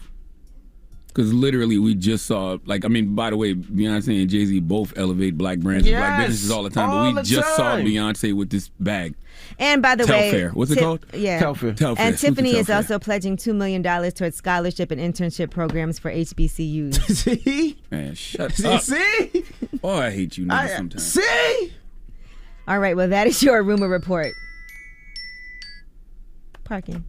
Because literally, we just saw, by the way, Beyonce and Jay-Z both elevate black brands and black businesses all the time. But we just saw Beyonce with this bag. And by the way, Telfair. What's it called? Yeah. Telfair. And Tiffany is also pledging $2 million towards scholarship and internship programs for HBCUs. See? Man, shut up. See? Oh, I hate you niggas sometimes. See? All right, well, that is your rumor report. Parking.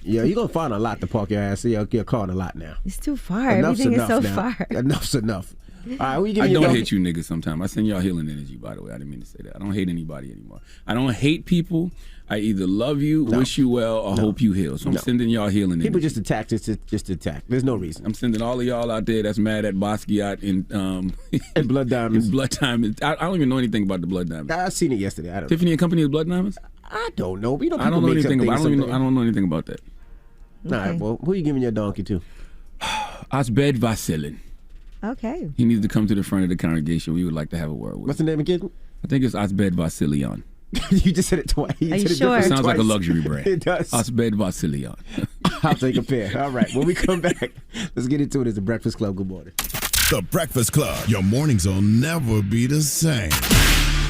Yeah, you're going to find a lot to park your ass. You're calling a lot now. It's too far. Enough's Everything is so now. far. Enough's enough. All right, I don't hate you niggas sometimes. I send y'all healing energy, by the way. I didn't mean to say that. I don't hate anybody anymore. I don't hate people. I either love you, wish you well, or hope you heal. So I'm sending y'all healing energy. People just attack, just attack. There's no reason. I'm sending all of y'all out there that's mad at Basquiat and Blood Diamonds. And Blood Diamonds. I don't even know anything about the Blood Diamonds. I seen it yesterday. I don't Tiffany and Company is Blood Diamonds? I don't know. I don't know anything about. I don't know anything about that. Okay. All right. Well, who are you giving your donkey to? Asbed Vasilin. Okay. He needs to come to the front of the congregation. We would like to have a word with him. What's the name again? I think it's Asbed Vasilian. You just said it twice. Are you sure? It sounds like a luxury brand. It does. Asbed Vasilian. I'll take a pair. All right. When we come back, let's get into it. It's the Breakfast Club. Good morning. The Breakfast Club. Your mornings will never be the same.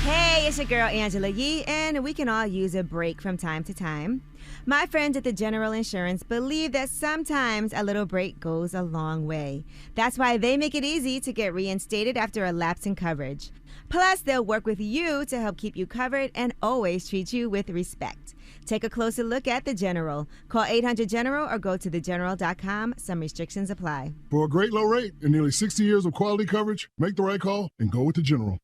Hey, it's your girl Angela Yee, and we can all use a break from time to time. My friends at the General Insurance believe that sometimes a little break goes a long way. That's why they make it easy to get reinstated after a lapse in coverage. Plus, they'll work with you to help keep you covered and always treat you with respect. Take a closer look at the General. Call 800-GENERAL or go to thegeneral.com. Some restrictions apply. For a great low rate and nearly 60 years of quality coverage, make the right call and go with the General.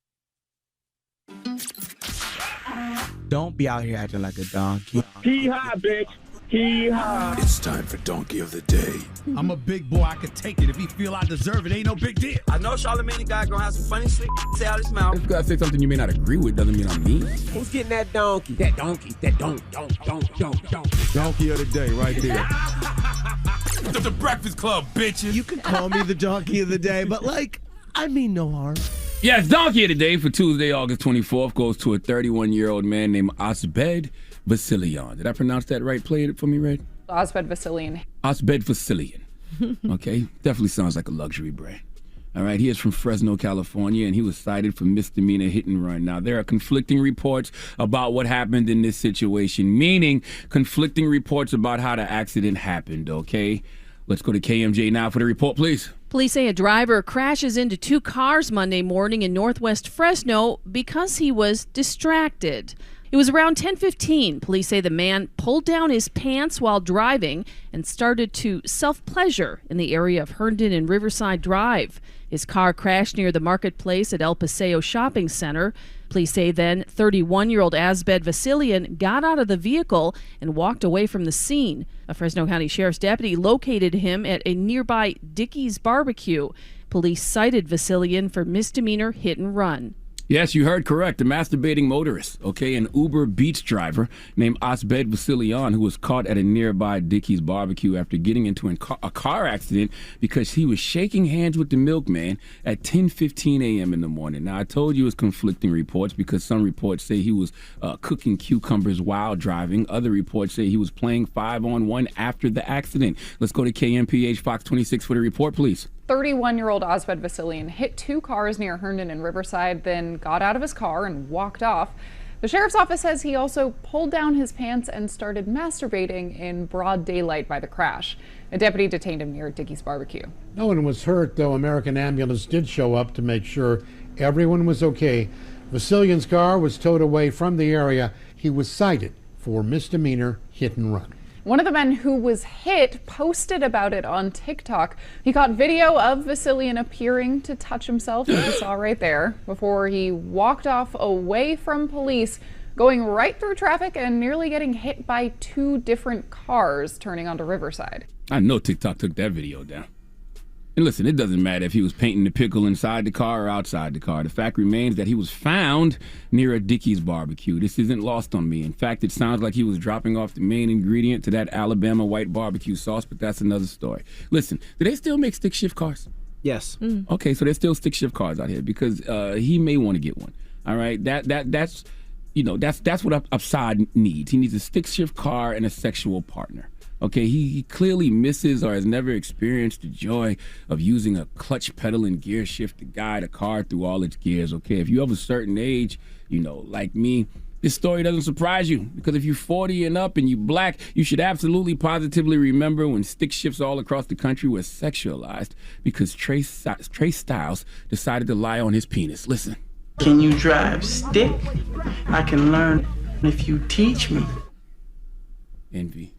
Don't be out here acting like a donkey. Hee-haw, bitch. Hee-haw. It's time for Donkey of the Day. I'm a big boy. I can take it. If he feel I deserve it, ain't no big deal. I know Charlamagne guy gonna have some funny shit say out his mouth. If I say something you may not agree with, doesn't mean I'm mean. Who's getting that donkey? That donkey. That don't. Donkey of the day right there. The Breakfast Club, bitches. You can call me the donkey of the day, but I mean no harm. Yes, Donkey of the Day for Tuesday, August 24th goes to a 31-year-old man named Asbed Vasilian. Did I pronounce that right? Play it for me, Red. Asbed Vasilian. Asbed Vasilian. Okay, definitely sounds like a luxury brand. All right, he is from Fresno, California, and he was cited for misdemeanor hit and run. Now, there are conflicting reports about what happened in this situation, meaning conflicting reports about how the accident happened, okay? Let's go to KMJ now for the report, please. Police say a driver crashes into two cars Monday morning in northwest Fresno because he was distracted. It was around 10:15. Police say the man pulled down his pants while driving and started to self-pleasure in the area of Herndon and Riverside Drive. His car crashed near the marketplace at El Paseo Shopping Center. Police say then 31-year-old Asbed Vasilian got out of the vehicle and walked away from the scene. A Fresno County Sheriff's deputy located him at a nearby Dickey's Barbecue. Police cited Vasilian for misdemeanor hit and run. Yes, you heard correct. A masturbating motorist, okay, an Uber Beats driver named Asbed Vasilian, who was caught at a nearby Dickey's Barbecue after getting into a car accident because he was shaking hands with the milkman at 10:15 a.m. in the morning. Now, I told you it was conflicting reports because some reports say he was cooking cucumbers while driving. Other reports say he was playing 5-on-1 after the accident. Let's go to KMPH Fox 26 for the report, please. 31-year-old Asbed Vasilian hit two cars near Herndon and Riverside, then got out of his car and walked off. The sheriff's office says he also pulled down his pants and started masturbating in broad daylight by the crash. A deputy detained him near Dickey's Barbecue. No one was hurt, though American Ambulance did show up to make sure everyone was okay. Vasilian's car was towed away from the area. He was cited for misdemeanor hit and run. One of the men who was hit posted about it on TikTok. He caught video of Vasilian appearing to touch himself, as you saw right there, before he walked off away from police, going right through traffic and nearly getting hit by two different cars turning onto Riverside. I know TikTok took that video down. And listen, it doesn't matter if he was painting the pickle inside the car or outside the car. The fact remains that he was found near a Dickey's Barbecue. This isn't lost on me. In fact, it sounds like he was dropping off the main ingredient to that Alabama white barbecue sauce, but that's another story. Listen, do they still make stick shift cars? Yes. Okay, so there's still stick shift cars out here because he may want to get one. All right, that's what Upside needs. He needs a stick shift car and a sexual partner. Okay, he clearly misses or has never experienced the joy of using a clutch pedal and gear shift to guide a car through all its gears. Okay, if you have a certain age, like me, this story doesn't surprise you because if you're 40 and up and you black, you should absolutely positively remember when stick shifts all across the country were sexualized because Trace Styles decided to lie on his penis. Listen. Can you drive stick? I can learn if you teach me. Envy.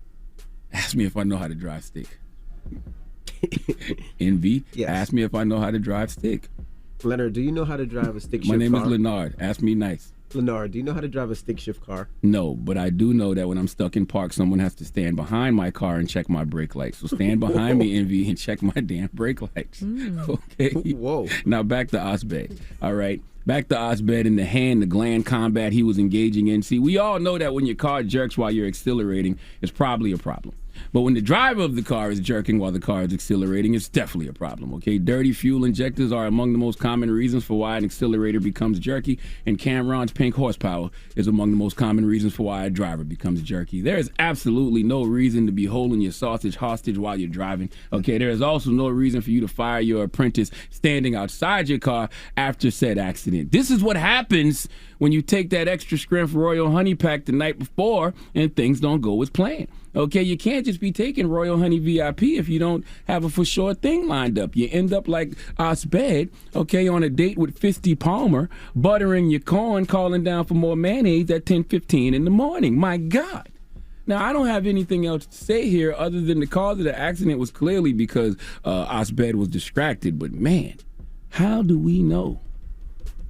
Ask me if I know how to drive stick. Envy. Yes. Ask me if I know how to drive stick. Leonard, do you know how to drive a stick shift car? My name is Leonard. Ask me nice. Leonard, do you know how to drive a stick shift car? No, but I do know that when I'm stuck in park, someone has to stand behind my car and check my brake lights. So stand behind me, Envy, and check my damn brake lights. Okay? Whoa. Now back to Asbed. All right? Back to Asbed and the gland combat he was engaging in. See, we all know that when your car jerks while you're accelerating, it's probably a problem. But when the driver of the car is jerking while the car is accelerating, it's definitely a problem, okay? Dirty fuel injectors are among the most common reasons for why an accelerator becomes jerky, and Cameron's pink horsepower is among the most common reasons for why a driver becomes jerky. There is absolutely no reason to be holding your sausage hostage while you're driving, okay? There is also no reason for you to fire your apprentice standing outside your car after said accident. This is what happens when you take that extra strength Royal Honey pack the night before and things don't go as planned. Okay, you can't just be taking Royal Honey VIP if you don't have a for sure thing lined up. You end up like Osbed, okay, on a date with Fisty Palmer, buttering your corn, calling down for more mayonnaise at 10:15 in the morning. My God. Now, I don't have anything else to say here other than the cause of the accident was clearly because Osbed was distracted. But man, how do we know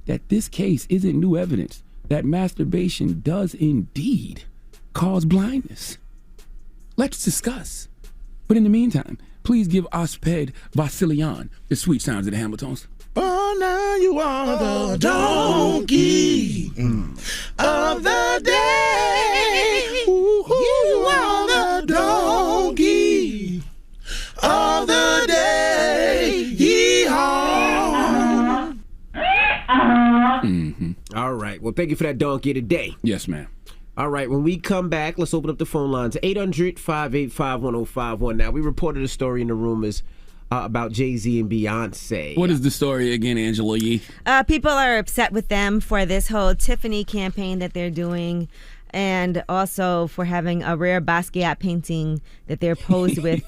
that this case isn't new evidence that masturbation does indeed cause blindness? Let's discuss. But in the meantime, please give Osped Vasilian the sweet sounds of the Hamiltons. Oh, now you are the donkey of the day. You are the donkey of the day. Yee-haw. All right. Well, thank you for that donkey today. Yes, ma'am. All right, when we come back, let's open up the phone lines. 800-585-1051. Now, we reported a story in the rumors about Jay-Z and Beyonce. What is the story again, Angela Yee? People are upset with them for this whole Tiffany campaign that they're doing, and also for having a rare Basquiat painting that they're posed with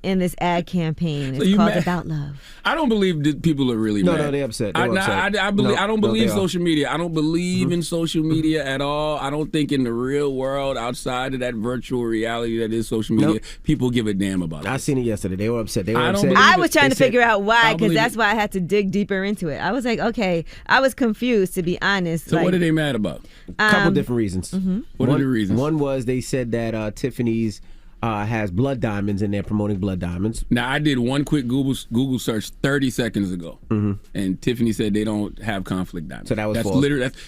in this ad campaign. It's called About Love. I don't believe that people are really mad. No, they're upset. I don't believe social media. I don't believe in social media at all. I don't think in the real world, outside of that virtual reality that is social media, people give a damn about it. I seen it yesterday. They were upset. I was trying to figure out why, because that's why I had to dig deeper into it. I was like, okay, I was confused, to be honest. So what are they mad about? A couple different reasons. What are the reasons? One was they said that Tiffany's has blood diamonds and they're promoting blood diamonds. Now, I did one quick Google search 30 seconds ago, and Tiffany said they don't have conflict diamonds. So that was false.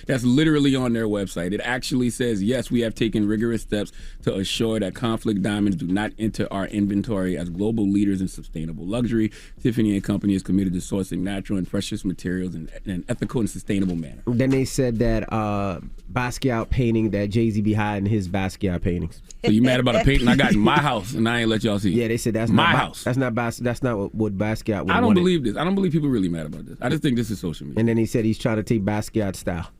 That's literally on their website. It actually says, yes, we have taken rigorous steps to assure that conflict diamonds do not enter our inventory as global leaders in sustainable luxury. Tiffany and Company is committed to sourcing natural and precious materials in an ethical and sustainable manner. Then they said that Basquiat painting, that Jay-Z be hiding his Basquiat paintings. So you mad about a painting I got in my house and I ain't let y'all see? Yeah, they said that's my not house. That's not what Basquiat would. I don't believe this. I don't believe people really mad about this. I just think this is social media. And then he said he's trying to take Basquiat style.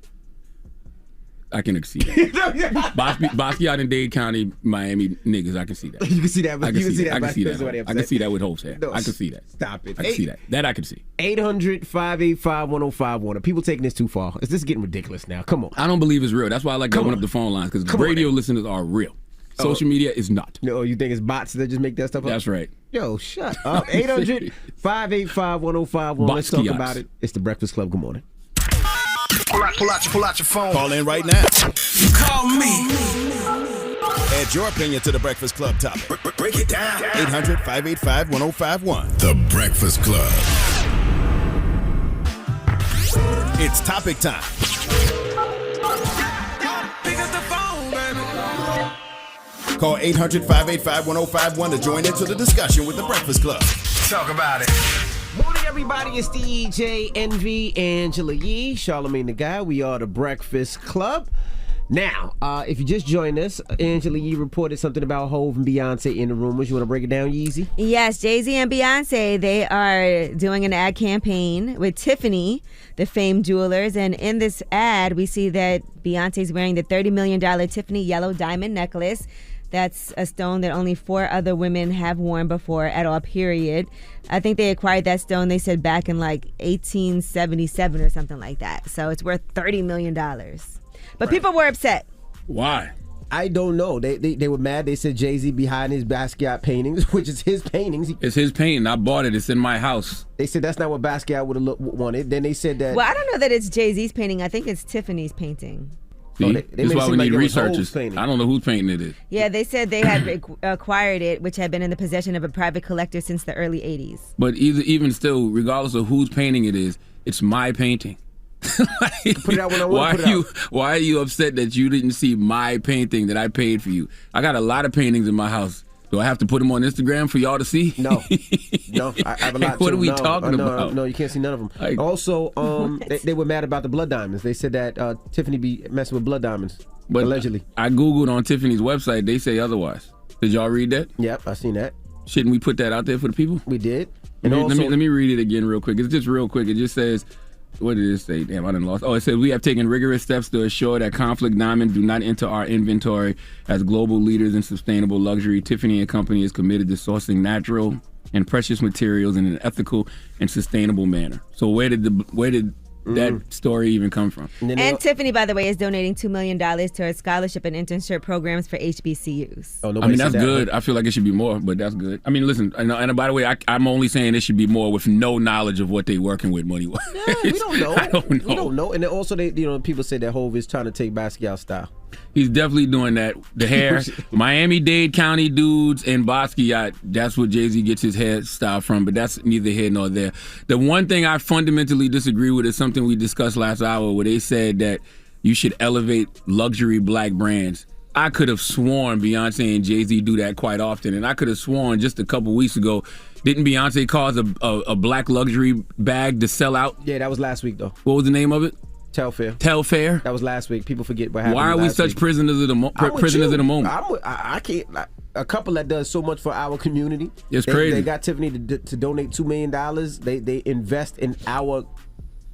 I can see that. Basquiat in Dade County, Miami niggas. I can see that. You can see that. I can see that. I can see that. I can see that with Hope's hair. No, I can see that. Stop it. I can see that. That I can see. 800-585-1051. Are people taking this too far? Is this getting ridiculous now? Come on. I don't believe it's real. That's why I like to open up the phone lines, because radio listeners are real. Social media is not. No, you think it's bots that just make that stuff up? That's right. Yo, shut up. 800-585-1051. Let's talk about it. It's the Breakfast Club. Good morning. Pull out your phone. Call in right now. Call me. Add your opinion to the Breakfast Club topic. Break it down. 800-585-1051. The Breakfast Club. It's topic time. Call 800-585-1051 to join into the discussion with the Breakfast Club. Talk about it. Morning, everybody. It's DJ Envy, Angela Yee, Charlamagne the Guy. We are the Breakfast Club. Now, if you just joined us, Angela Yee reported something about Hov and Beyonce in the rumors. You want to break it down, Yeezy? Yes, Jay-Z and Beyonce, they are doing an ad campaign with Tiffany, the famed jewelers. And in this ad, we see that Beyonce's wearing the $30 million Tiffany yellow diamond necklace. That's a stone that only 4 other women have worn before at all, period. I think they acquired that stone, they said, back in like 1877 or something like that. So it's worth $30 million. But people were upset. Why? I don't know. They were mad. They said Jay-Z behind his Basquiat paintings, which is his paintings. It's his painting. I bought it. It's in my house. They said that's not what Basquiat would have wanted. Then they said that... Well, I don't know that it's Jay-Z's painting. I think it's Tiffany's painting. See, this is why we need researchers. I don't know whose painting it is. Yeah, they said they had acquired it, which had been in the possession of a private collector since the early 80s. But even still, regardless of whose painting it is, it's my painting. Put it out when I want to put it out. Why are you upset that you didn't see my painting that I paid for you? I got a lot of paintings in my house Do I have to put them on Instagram for y'all to see? No, I have a lot. What are we talking about? No, you can't see none of them. Also, they were mad about the blood diamonds. They said that Tiffany be messing with blood diamonds, but allegedly. I Googled on Tiffany's website. They say otherwise. Did y'all read that? Yep, I seen that. Shouldn't we put that out there for the people? We did. And let me read it again real quick. It's just real quick. It just says, what did it say? Damn, I done lost. Oh, it says, we have taken rigorous steps to assure that conflict diamonds do not enter our inventory. As global leaders in sustainable luxury, Tiffany & Company is committed to sourcing natural and precious materials in an ethical and sustainable manner. So where did that story even come from? And Tiffany, by the way, is donating $2 million to her scholarship and internship programs for HBCUs. Oh, I mean, that's good. I feel like it should be more, but that's good. I mean, listen, and by the way, I'm only saying it should be more with no knowledge of what they're working with money-wise. Yeah, we don't know. I don't know. We don't know. And then also, people say that Hov is trying to take Basquiat style. He's definitely doing that. The hair, Miami-Dade County dudes and Basquiat, that's what Jay-Z gets his hairstyle from, but that's neither here nor there. The one thing I fundamentally disagree with is something we discussed last hour where they said that you should elevate luxury black brands. I could have sworn Beyonce and Jay-Z do that quite often, and I could have sworn just a couple weeks ago, didn't Beyonce cause a black luxury bag to sell out? Yeah, that was last week, though. What was the name of it? Telfair. That was last week. People forget what happened. Why are we such prisoners of the moment? I can't. A couple that does so much for our community. It's crazy. They got Tiffany to donate $2 million. They invest in our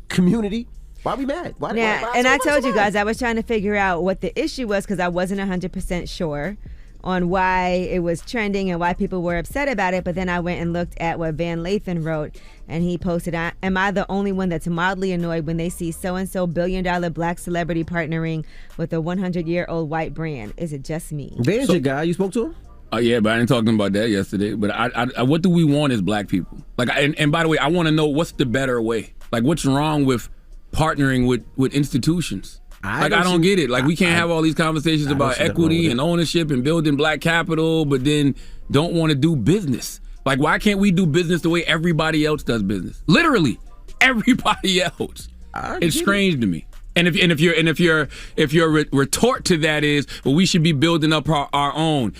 community. Why are we mad? Why and I told you guys I was trying to figure out what the issue was because I wasn't 100% sure on why it was trending and why people were upset about it. But then I went and looked at what Van Lathan wrote, and he posted, am I the only one that's mildly annoyed when they see so-and-so billion-dollar black celebrity partnering with a 100-year-old white brand? Is it just me? Van's your guy. You spoke to him? Yeah, but I didn't talk to him about that yesterday. But I what do we want as black people? Like, and by the way, I want to know what's the better way? Like, what's wrong with partnering with institutions? I don't get it. Like, we can't have all these conversations about equity and ownership and building black capital, but then don't want to do business. Like, why can't we do business the way everybody else does business? Literally, everybody else. It's strange to me. And if your retort to that is, well, we should be building up our own.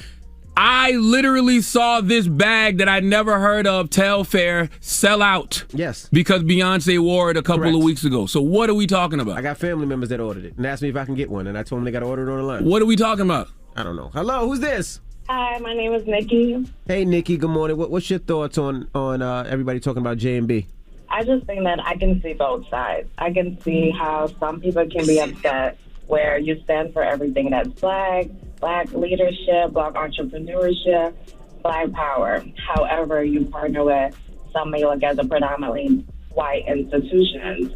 I literally saw this bag that I never heard of, Telfair, sell out. Yes. Because Beyonce wore it a couple of weeks ago. So what are we talking about? I got family members that ordered it and asked me if I can get one, and I told them they got to order it on the line. What are we talking about? I don't know. Hello, who's this? Hi, my name is Nikki. Hey, Nikki. Good morning. What's your thoughts on everybody talking about J&B? I just think that I can see both sides. I can see how some people can be upset where you stand for everything that's black leadership, black entrepreneurship, black power. However, you partner with some may look as a predominantly white institutions.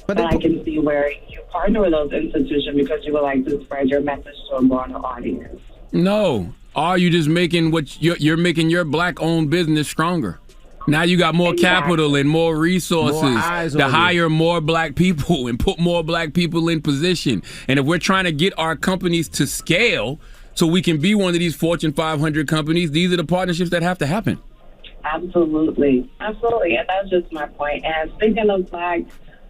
But I can see where you partner with those institutions because you would like to spread your message to a broader audience. No. Are you just making you're making your black-owned business stronger? Now you got more capital and more resources to hire more black people and put more black people in position. And if we're trying to get our companies to scale so we can be one of these Fortune 500 companies, these are the partnerships that have to happen. Absolutely. Absolutely. And that's just my point. And speaking of black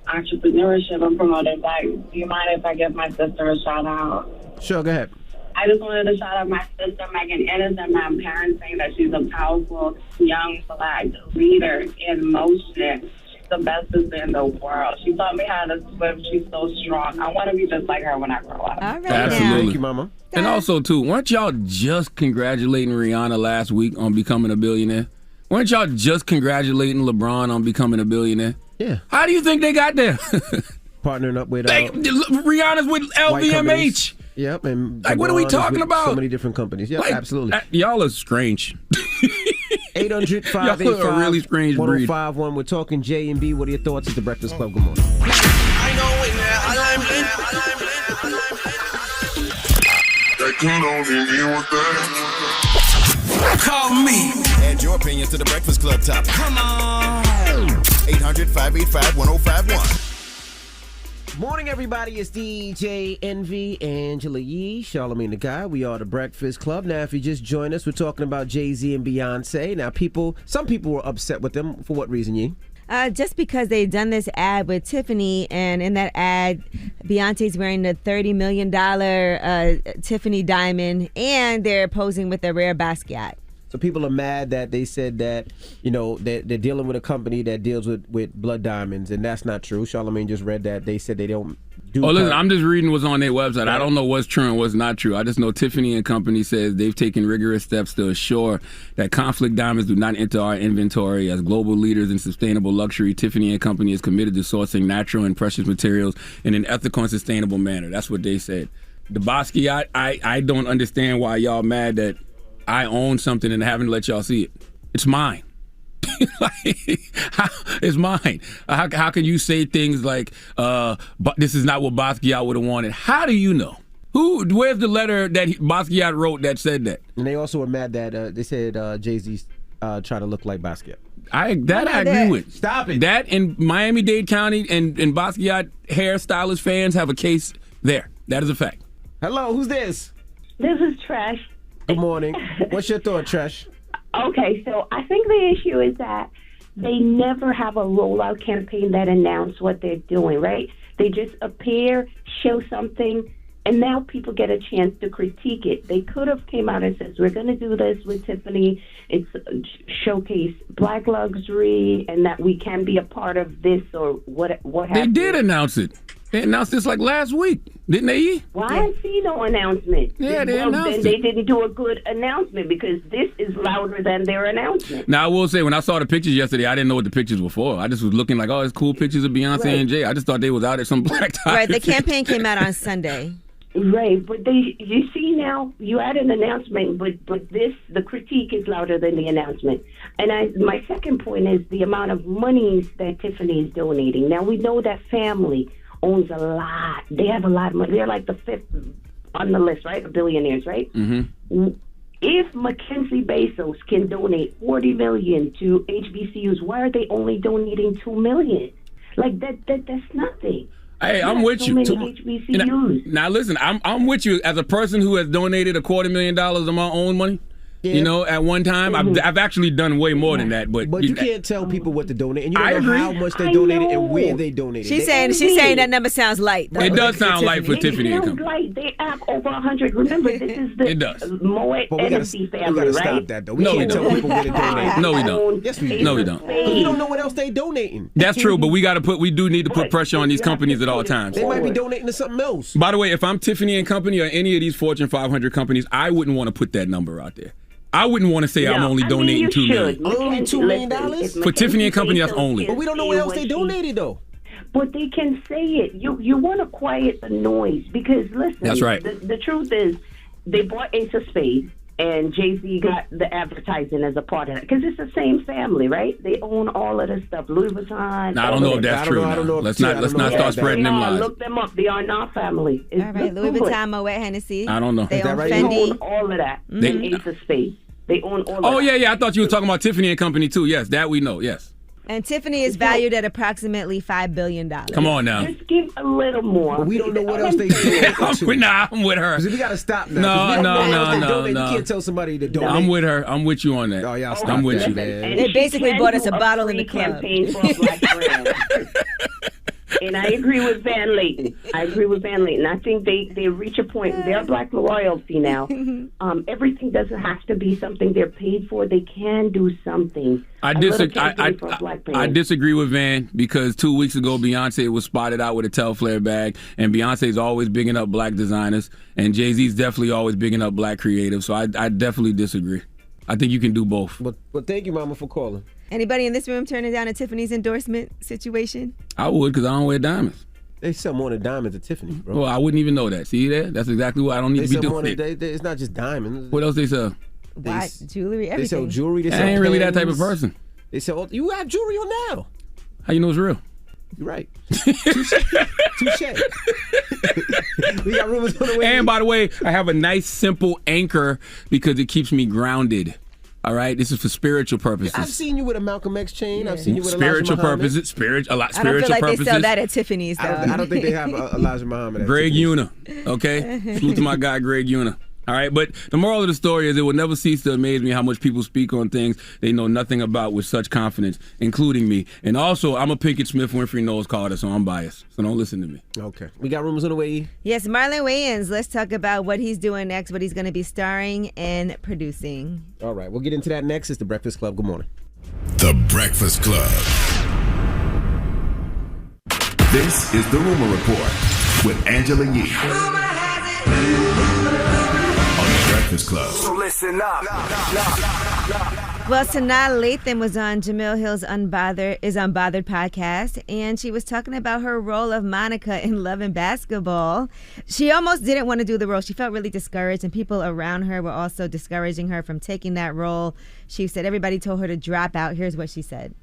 entrepreneurship and promoting black, do you mind if I give my sister a shout out? Sure, go ahead. I just wanted to shout out my sister, Megan Ennis, and my parents, saying that she's a powerful, young, black leader in motion. She's the best sister in the world. She taught me how to swim. She's so strong. I want to be just like her when I grow up. All right. Absolutely. Thank you, Mama. And also, too, weren't y'all just congratulating Rihanna last week on becoming a billionaire? Weren't y'all just congratulating LeBron on becoming a billionaire? Yeah. How do you think they got there? Partnering up with Rihanna's with LVMH. Yep, and like, what are we talking about? So many different companies. Yep, like, absolutely. Y'all are strange. 800-585-1051. We're talking J&B. What are your thoughts at the Breakfast Club? Good morning. Call me. Add your opinion to the Breakfast Club topic. Come on. 800-585-1051. Morning, everybody. It's DJ Envy, Angela Yee, Charlamagne the Guy. We are the Breakfast Club. Now, if you just joined us, we're talking about Jay-Z and Beyonce. Now, some people were upset with them. For what reason, Yee? Just because they've done this ad with Tiffany, and in that ad, Beyonce's wearing the $30 million Tiffany Diamond, and they're posing with a rare Basquiat. So people are mad that they said that, they're dealing with a company that deals with blood diamonds, and that's not true. Charlamagne just read that they said they don't do. Oh, listen, I'm just reading what's on their website. I don't know what's true and what's not true. I just know Tiffany and Company says they've taken rigorous steps to assure that conflict diamonds do not enter our inventory. As global leaders in sustainable luxury, Tiffany and Company is committed to sourcing natural and precious materials in an ethical and sustainable manner. That's what they said. The Basquiat, I don't understand why y'all mad that I own something and haven't let y'all see it. It's mine. It's mine. How can you say things like, but this is not what Basquiat would have wanted? How do you know? Where's the letter that Basquiat wrote that said that? And they also were mad that they said Jay-Z's trying to look like Basquiat. I agree with. Stop it. That and Miami-Dade County and Basquiat hairstylist fans have a case there. That is a fact. Hello, who's this? This is Tresh. Good morning. What's your thought, Tresh? Okay, so I think the issue is that they never have a rollout campaign that announce what they're doing, right? They just appear, show something, and now people get a chance to critique it. They could have came out and says, we're going to do this with Tiffany. It's showcase Black luxury and that we can be a part of this or what have They did announce it. They announced this like last week, didn't they? Well, I didn't see no announcement. Yeah, they announced then it. They didn't do a good announcement because this is louder than their announcement. Now, I will say, when I saw the pictures yesterday, I didn't know what the pictures were for. I just was looking like, oh, it's cool pictures of Beyonce and Jay. I just thought they was out at some black tie. Right, the campaign came out on Sunday. Right, but you see now, you had an announcement, but the critique is louder than the announcement. And my second point is the amount of monies that Tiffany is donating. Now, we know that family owns a lot. They have a lot of money. They're like the fifth on the list, right? Of billionaires, right? Mm-hmm. If Mackenzie Bezos can donate $40 million to HBCUs, why are they only donating $2 million? Like that's nothing. Hey, I'm with so you. Many HBCUs. Now listen, I'm with you as a person who has donated $250,000 of my own money. Yeah. At one time, I've actually done way more than that. But you can't tell people what to donate, and you don't know agree. how much they donated and where they donated. She's saying that number sounds light, though. It does sound light for Tiffany and Company. Light. They have over 100. Remember, this is the Moet Hennessy family, we gotta right? stop that, though. We can't tell people where to donate. No, we don't. Yes, we do. No, we don't. Because we don't know what else they donating. That's true, but we do need to put pressure on these companies at all times. They might be donating to something else. By the way, if I'm Tiffany and Company or any of these Fortune 500 companies, I wouldn't want to put that number out there. I wouldn't want to say I'm only donating $2 million. Only $2 million? For Tiffany and Company, that's only. But we don't know what else they donated, though. But they can say it. You want to quiet the noise because, listen, that's right. The truth is they bought Ace of Spades and Jay-Z got the advertising as a part of it because it's the same family, right? They own all of this stuff. Louis Vuitton. Now, I don't know if that's true. Let's not start spreading them lies. Look them up. They are not family. All right, Louis Vuitton, Moet Hennessy. I don't know. They own Fendi. They own all of that. Ace of Spades. They own all of that. Oh, yeah. I thought you were talking about Tiffany and Company, too. Yes, that we know. Yes. And Tiffany is valued at approximately $5 billion. Come on now. Just give a little more. But we don't know what else they do. I'm with her. We got to stop now. No. You can't tell somebody to donate. I'm with her. I'm with you on that. Oh, y'all stop I'm with that, you. Man. They basically bought us a bottle in the club. Campaign for a black brand. And I agree with Van Layton. I think they reach a point. They're black royalty now. Everything doesn't have to be something they're paid for. They can do something. I disagree with Van because 2 weeks ago Beyonce was spotted out with a Telflare bag, and Beyonce's always bigging up black designers, and Jay-Z's definitely always bigging up black creatives. So I definitely disagree. I think you can do both. But thank you, Mama, for calling. Anybody in this room turning down a Tiffany's endorsement situation? I would, because I don't wear diamonds. They sell more than diamonds at Tiffany, bro. Well, I wouldn't even know that. See that? That's exactly what I don't need to be doing. It's not just diamonds. What else they sell? Watch, jewelry, everything. They sell jewelry. They sell I ain't really that pens. type of person. They sell. You have jewelry on now. How you know it's real? You're right. Touche. We got rumors on the way. And by the way, I have a nice simple anchor because it keeps me grounded. All right, this is for spiritual purposes. I've seen you with a Malcolm X chain. Yeah. I've seen you with spiritual Elijah purposes. Spiritual I don't feel like purposes. they sell that at Tiffany's, though. I don't think they have Elijah Muhammad. At Greg Tiffany's. Una, okay? Salute to my guy, Greg Una. All right, but the moral of the story is it will never cease to amaze me how much people speak on things they know nothing about with such confidence, including me. And also, I'm a Pinkett Smith Winfrey Knowles Carter, so I'm biased. So don't listen to me. Okay. We got rumors on the way. Yes, Marlon Wayans. Let's talk about what he's doing next, what he's going to be starring and producing. All right, we'll get into that next. It's The Breakfast Club. Good morning. The Breakfast Club. This is The Rumor Report with Angela Yee. On The Breakfast Club. So listen up. Well, Sanaa Lathan was on Jamil Hill's Unbothered podcast, and she was talking about her role of Monica in Love and Basketball. She almost didn't want to do the role. She felt really discouraged, and people around her were also discouraging her from taking that role. She said everybody told her to drop out. Here's what she said.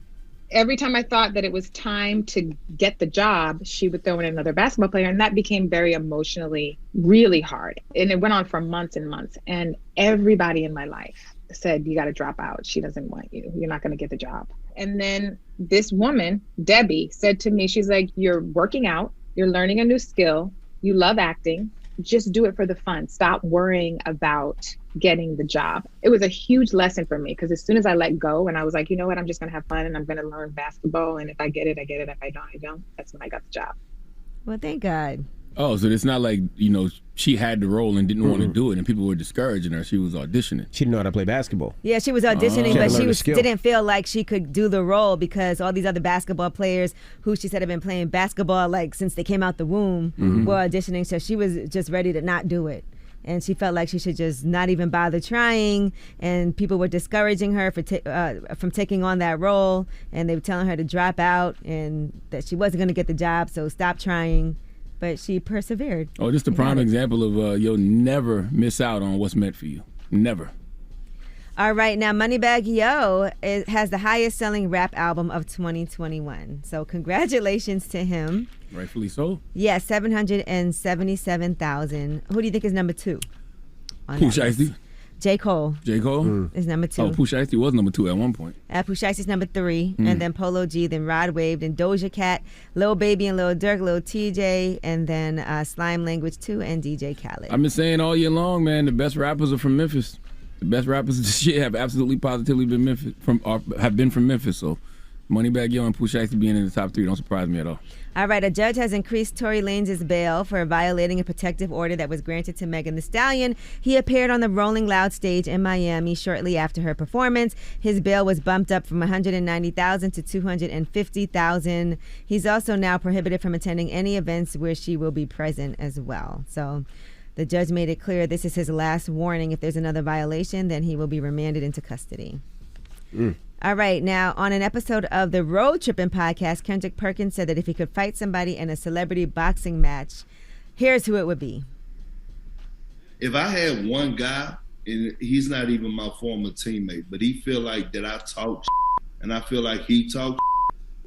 Every time I thought that it was time to get the job, she would throw in another basketball player. And that became very emotionally really hard. And it went on for months and months. And everybody in my life said, you got to drop out. She doesn't want you. You're not going to get the job. And then this woman, Debbie, said to me, she's like, you're working out. You're learning a new skill. You love acting. Just do it for the fun. Stop worrying about getting the job. It was a huge lesson for me because as soon as I let go and I was like, you know what, I'm just going to have fun and I'm going to learn basketball. And if I get it, I get it. If I don't, I don't. That's when I got the job. Well, thank God. Oh, so it's not like, she had the role and didn't want to do it and people were discouraging her. She was auditioning. She didn't know how to play basketball. Yeah, she was auditioning, but she skill. didn't feel like she could do the role because all these other basketball players who she said have been playing basketball like since they came out the womb were auditioning. So she was just ready to not do it. And she felt like she should just not even bother trying. And people were discouraging her from taking on that role. And they were telling her to drop out and that she wasn't going to get the job. So stop trying. But she persevered. Oh, just a prime example of you'll never miss out on what's meant for you. Never. All right, now Moneybagg Yo has the highest selling rap album of 2021. So congratulations to him. Rightfully so. Yeah, 777,000. Who do you think is number 2? Pooh Shiesty. J. Cole. J. Cole? Is number 2. Oh, Pooh Shiesty was number 2 at one point. Pooh Shiesty's number 3, and then Polo G, then Rod Wave, then Doja Cat, Lil Baby and Lil Durk, Lil TJ, and then Slime Language 2 and DJ Khaled. I've been saying all year long, man, the best rappers are from Memphis. The best rappers of this year have absolutely positively been have been from Memphis. So Moneybagg Yo and Pooh Shiesty being in the top 3 don't surprise me at all. All right, a judge has increased Tory Lanez's bail for violating a protective order that was granted to Megan Thee Stallion. He appeared on the Rolling Loud stage in Miami shortly after her performance. His bail was bumped up from $190,000 to $250,000. He's also now prohibited from attending any events where she will be present as well. So the judge made it clear this is his last warning. If there's another violation, then he will be remanded into custody. All right, now on an episode of the Road Trippin' podcast, Kendrick Perkins said that if he could fight somebody in a celebrity boxing match, here's who it would be. If I had one guy, and he's not even my former teammate, but he feel like that I talk and I feel like he talk,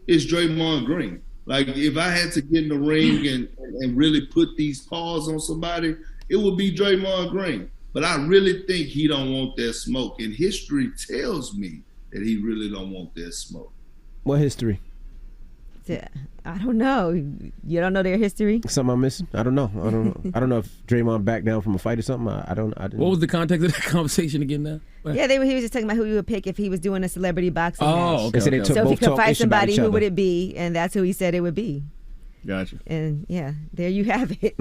it's Draymond Green. Like if I had to get in the ring and really put these paws on somebody, it would be Draymond Green. But I really think he don't want that smoke. And history tells me that he really don't want that smoke. What history? I don't know. You don't know their history? Something I'm missing? I don't know. I don't know if Draymond backed down from a fight or something. I didn't. What was the context of that conversation again now? Yeah, he was just talking about who he would pick if he was doing a celebrity boxing match. Okay. So if he could fight somebody, who would it be? And that's who he said it would be. Gotcha. And yeah, there you have it.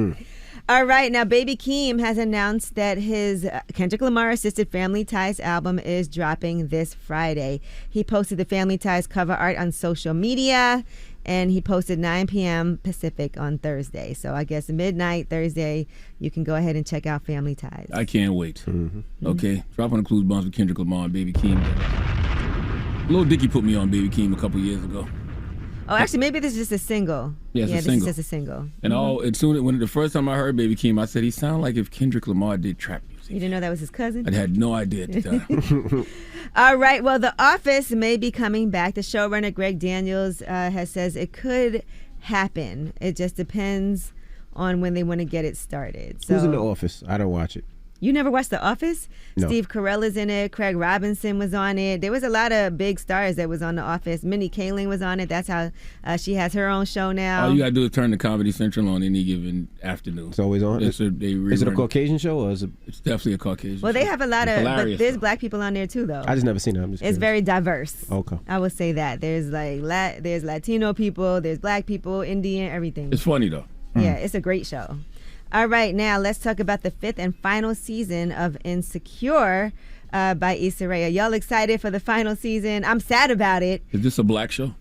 All right, now Baby Keem has announced that his Kendrick Lamar-assisted Family Ties album is dropping this Friday. He posted the Family Ties cover art on social media, and he posted 9 p.m. Pacific on Thursday. So I guess midnight Thursday, you can go ahead and check out Family Ties. I can't wait. Okay, drop on the Clues Bombs with Kendrick Lamar and Baby Keem. Lil Dicky put me on Baby Keem a couple years ago. Oh, actually, maybe this is just a single. Yeah, this single. is just a single. And when the first time I heard Baby Keem, I said he sounded like if Kendrick Lamar did trap music. You didn't know that was his cousin? I had no idea at the time. All right. Well, The Office may be coming back. The showrunner Greg Daniels says it could happen. It just depends on when they want to get it started. So, who's in The Office? I don't watch it. You never watched The Office? No. Steve Carell is in it. Craig Robinson was on it. There was a lot of big stars that was on The Office. Minnie Kaling was on it. That's how she has her own show now. All you got to do is turn to Comedy Central on any given afternoon. It's always on? Is it a Caucasian show? Or is it? It's definitely a Caucasian Well, show. they have a lot of, but Hilarious, there's though. black people on there too, though. I just never seen it. I'm just It's curious. very diverse. Okay. I would say that. There's there's Latino people, there's black people, Indian, everything. It's funny, though. Yeah, it's a great show. All right, now let's talk about the 5th and final season of Insecure by Issa Rae. Are y'all excited for the final season? I'm sad about it. Is this a black show?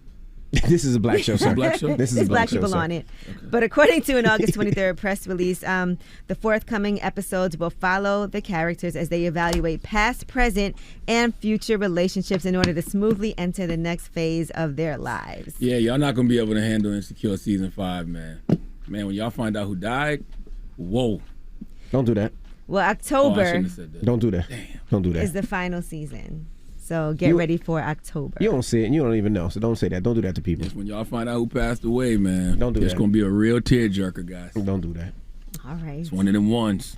This is a black show, sir. Black show? This is There's a black black show, people sir. on it. But according to an August 23rd press release, the forthcoming episodes will follow the characters as they evaluate past, present, and future relationships in order to smoothly enter the next phase of their lives. Yeah, y'all not going to be able to handle Insecure Season 5, man. Man, when y'all find out who died, whoa. Don't do that. Well, Oh, I October shouldn't have said that. Don't do that. Don't do that. is the final season. So get ready for October. You don't see it and you don't even know, so don't say that. Don't do that to people. When y'all find out who passed away, man, Don't do it's that. going to be a real tearjerker, guys. Don't do that. All right. It's one of them ones.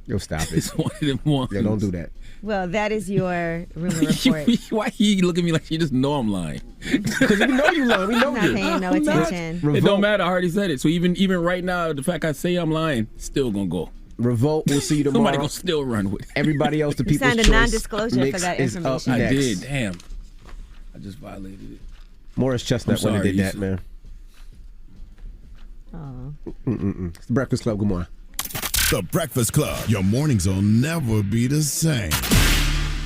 Yo, stop it. It's one of them ones. Yeah, don't do that. Well, that is your rumor report. Why you look at me like you just know I'm lying? Because we know you lying. We know I'm not you. paying no attention. It don't matter. I already said it. So even right now, the fact I say I'm lying, still going to go. Revolt, we'll see you tomorrow. Somebody gonna still run with it. Everybody else, the You people's signed a choice. non-disclosure for Mix that is up information. I next. did. Damn. I just violated it. Morris Chestnut I'm when he sorry, did that, Issa. man. Oh. It's the Breakfast Club. Good morning. The Breakfast Club. Your mornings will never be the same.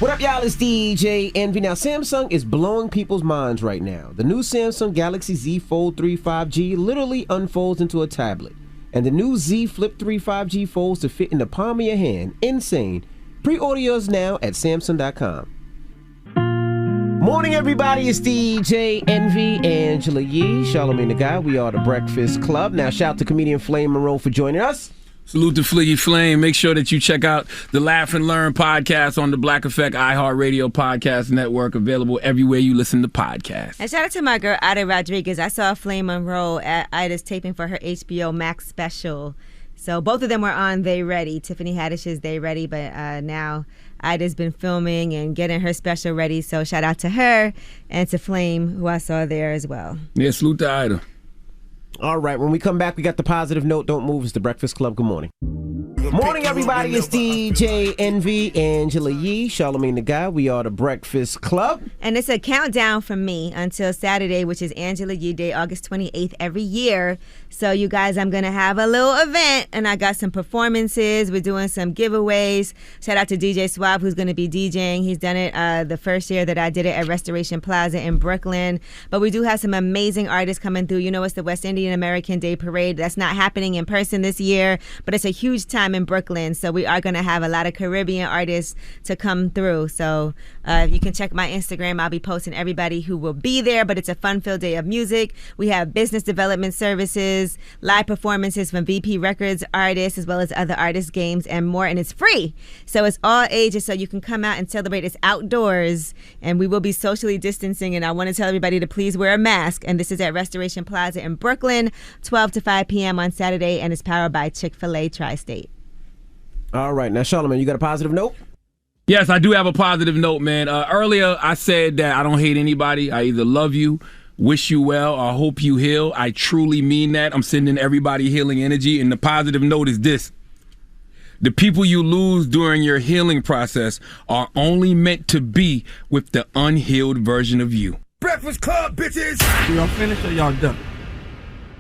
What up, y'all? It's DJ Envy. Now, Samsung is blowing people's minds right now. The new Samsung Galaxy Z Fold 3 5G literally unfolds into a tablet. And the new Z Flip 3 5G folds to fit in the palm of your hand. Insane. Pre-order yours now at Samsung.com. Morning, everybody. It's DJ Envy, Angela Yee, Charlamagne the Guy. We are the Breakfast Club. Now, shout out to comedian Flame Monroe for joining us. Salute to Fliggy Flame. Make sure that you check out the Laugh and Learn podcast on the Black Effect iHeartRadio Podcast Network, available everywhere you listen to podcasts. And shout out to my girl, Ida Rodriguez. I saw Flame Monroe at Ida's taping for her HBO Max special. So both of them were on They Ready, Tiffany Haddish's They Ready, but now Ida's been filming and getting her special ready. So shout out to her and to Flame, who I saw there as well. Yeah, salute to Ida. All right, when we come back, we got the positive note. Don't move. It's the Breakfast Club. Good morning. Morning, everybody. It's DJ Envy, Angela Yee, Charlamagne the Guy. We are the Breakfast Club. And it's a countdown from me until Saturday, which is Angela Yee Day, August 28th every year. So you guys, I'm going to have a little event, and I got some performances. We're doing some giveaways. Shout out to DJ Swab, who's going to be DJing. He's done it the first year that I did it at Restoration Plaza in Brooklyn. But we do have some amazing artists coming through. You know, it's the West Indian American Day Parade. That's not happening in person this year, but it's a huge time in Brooklyn. So we are going to have a lot of Caribbean artists to come through. So you can check my Instagram. I'll be posting everybody who will be there, but it's a fun-filled day of music. We have business development services, live performances from VP Records artists, as well as other artists, games, and more, and it's free. So it's all ages, so you can come out and celebrate. It's outdoors, and we will be socially distancing, and I want to tell everybody to please wear a mask, and this is at Restoration Plaza in Brooklyn, 12 to 5 p.m. on Saturday, and it's powered by Chick-fil-A Tri-State. All right. Now, Charlamagne, you got a positive note? Yes, I do have a positive note, man. Earlier, I said that I don't hate anybody. I either love you, wish you well, or hope you heal. I truly mean that. I'm sending everybody healing energy. And the positive note is this. The people you lose during your healing process are only meant to be with the unhealed version of you. Breakfast Club, bitches! Y'all finished or y'all done?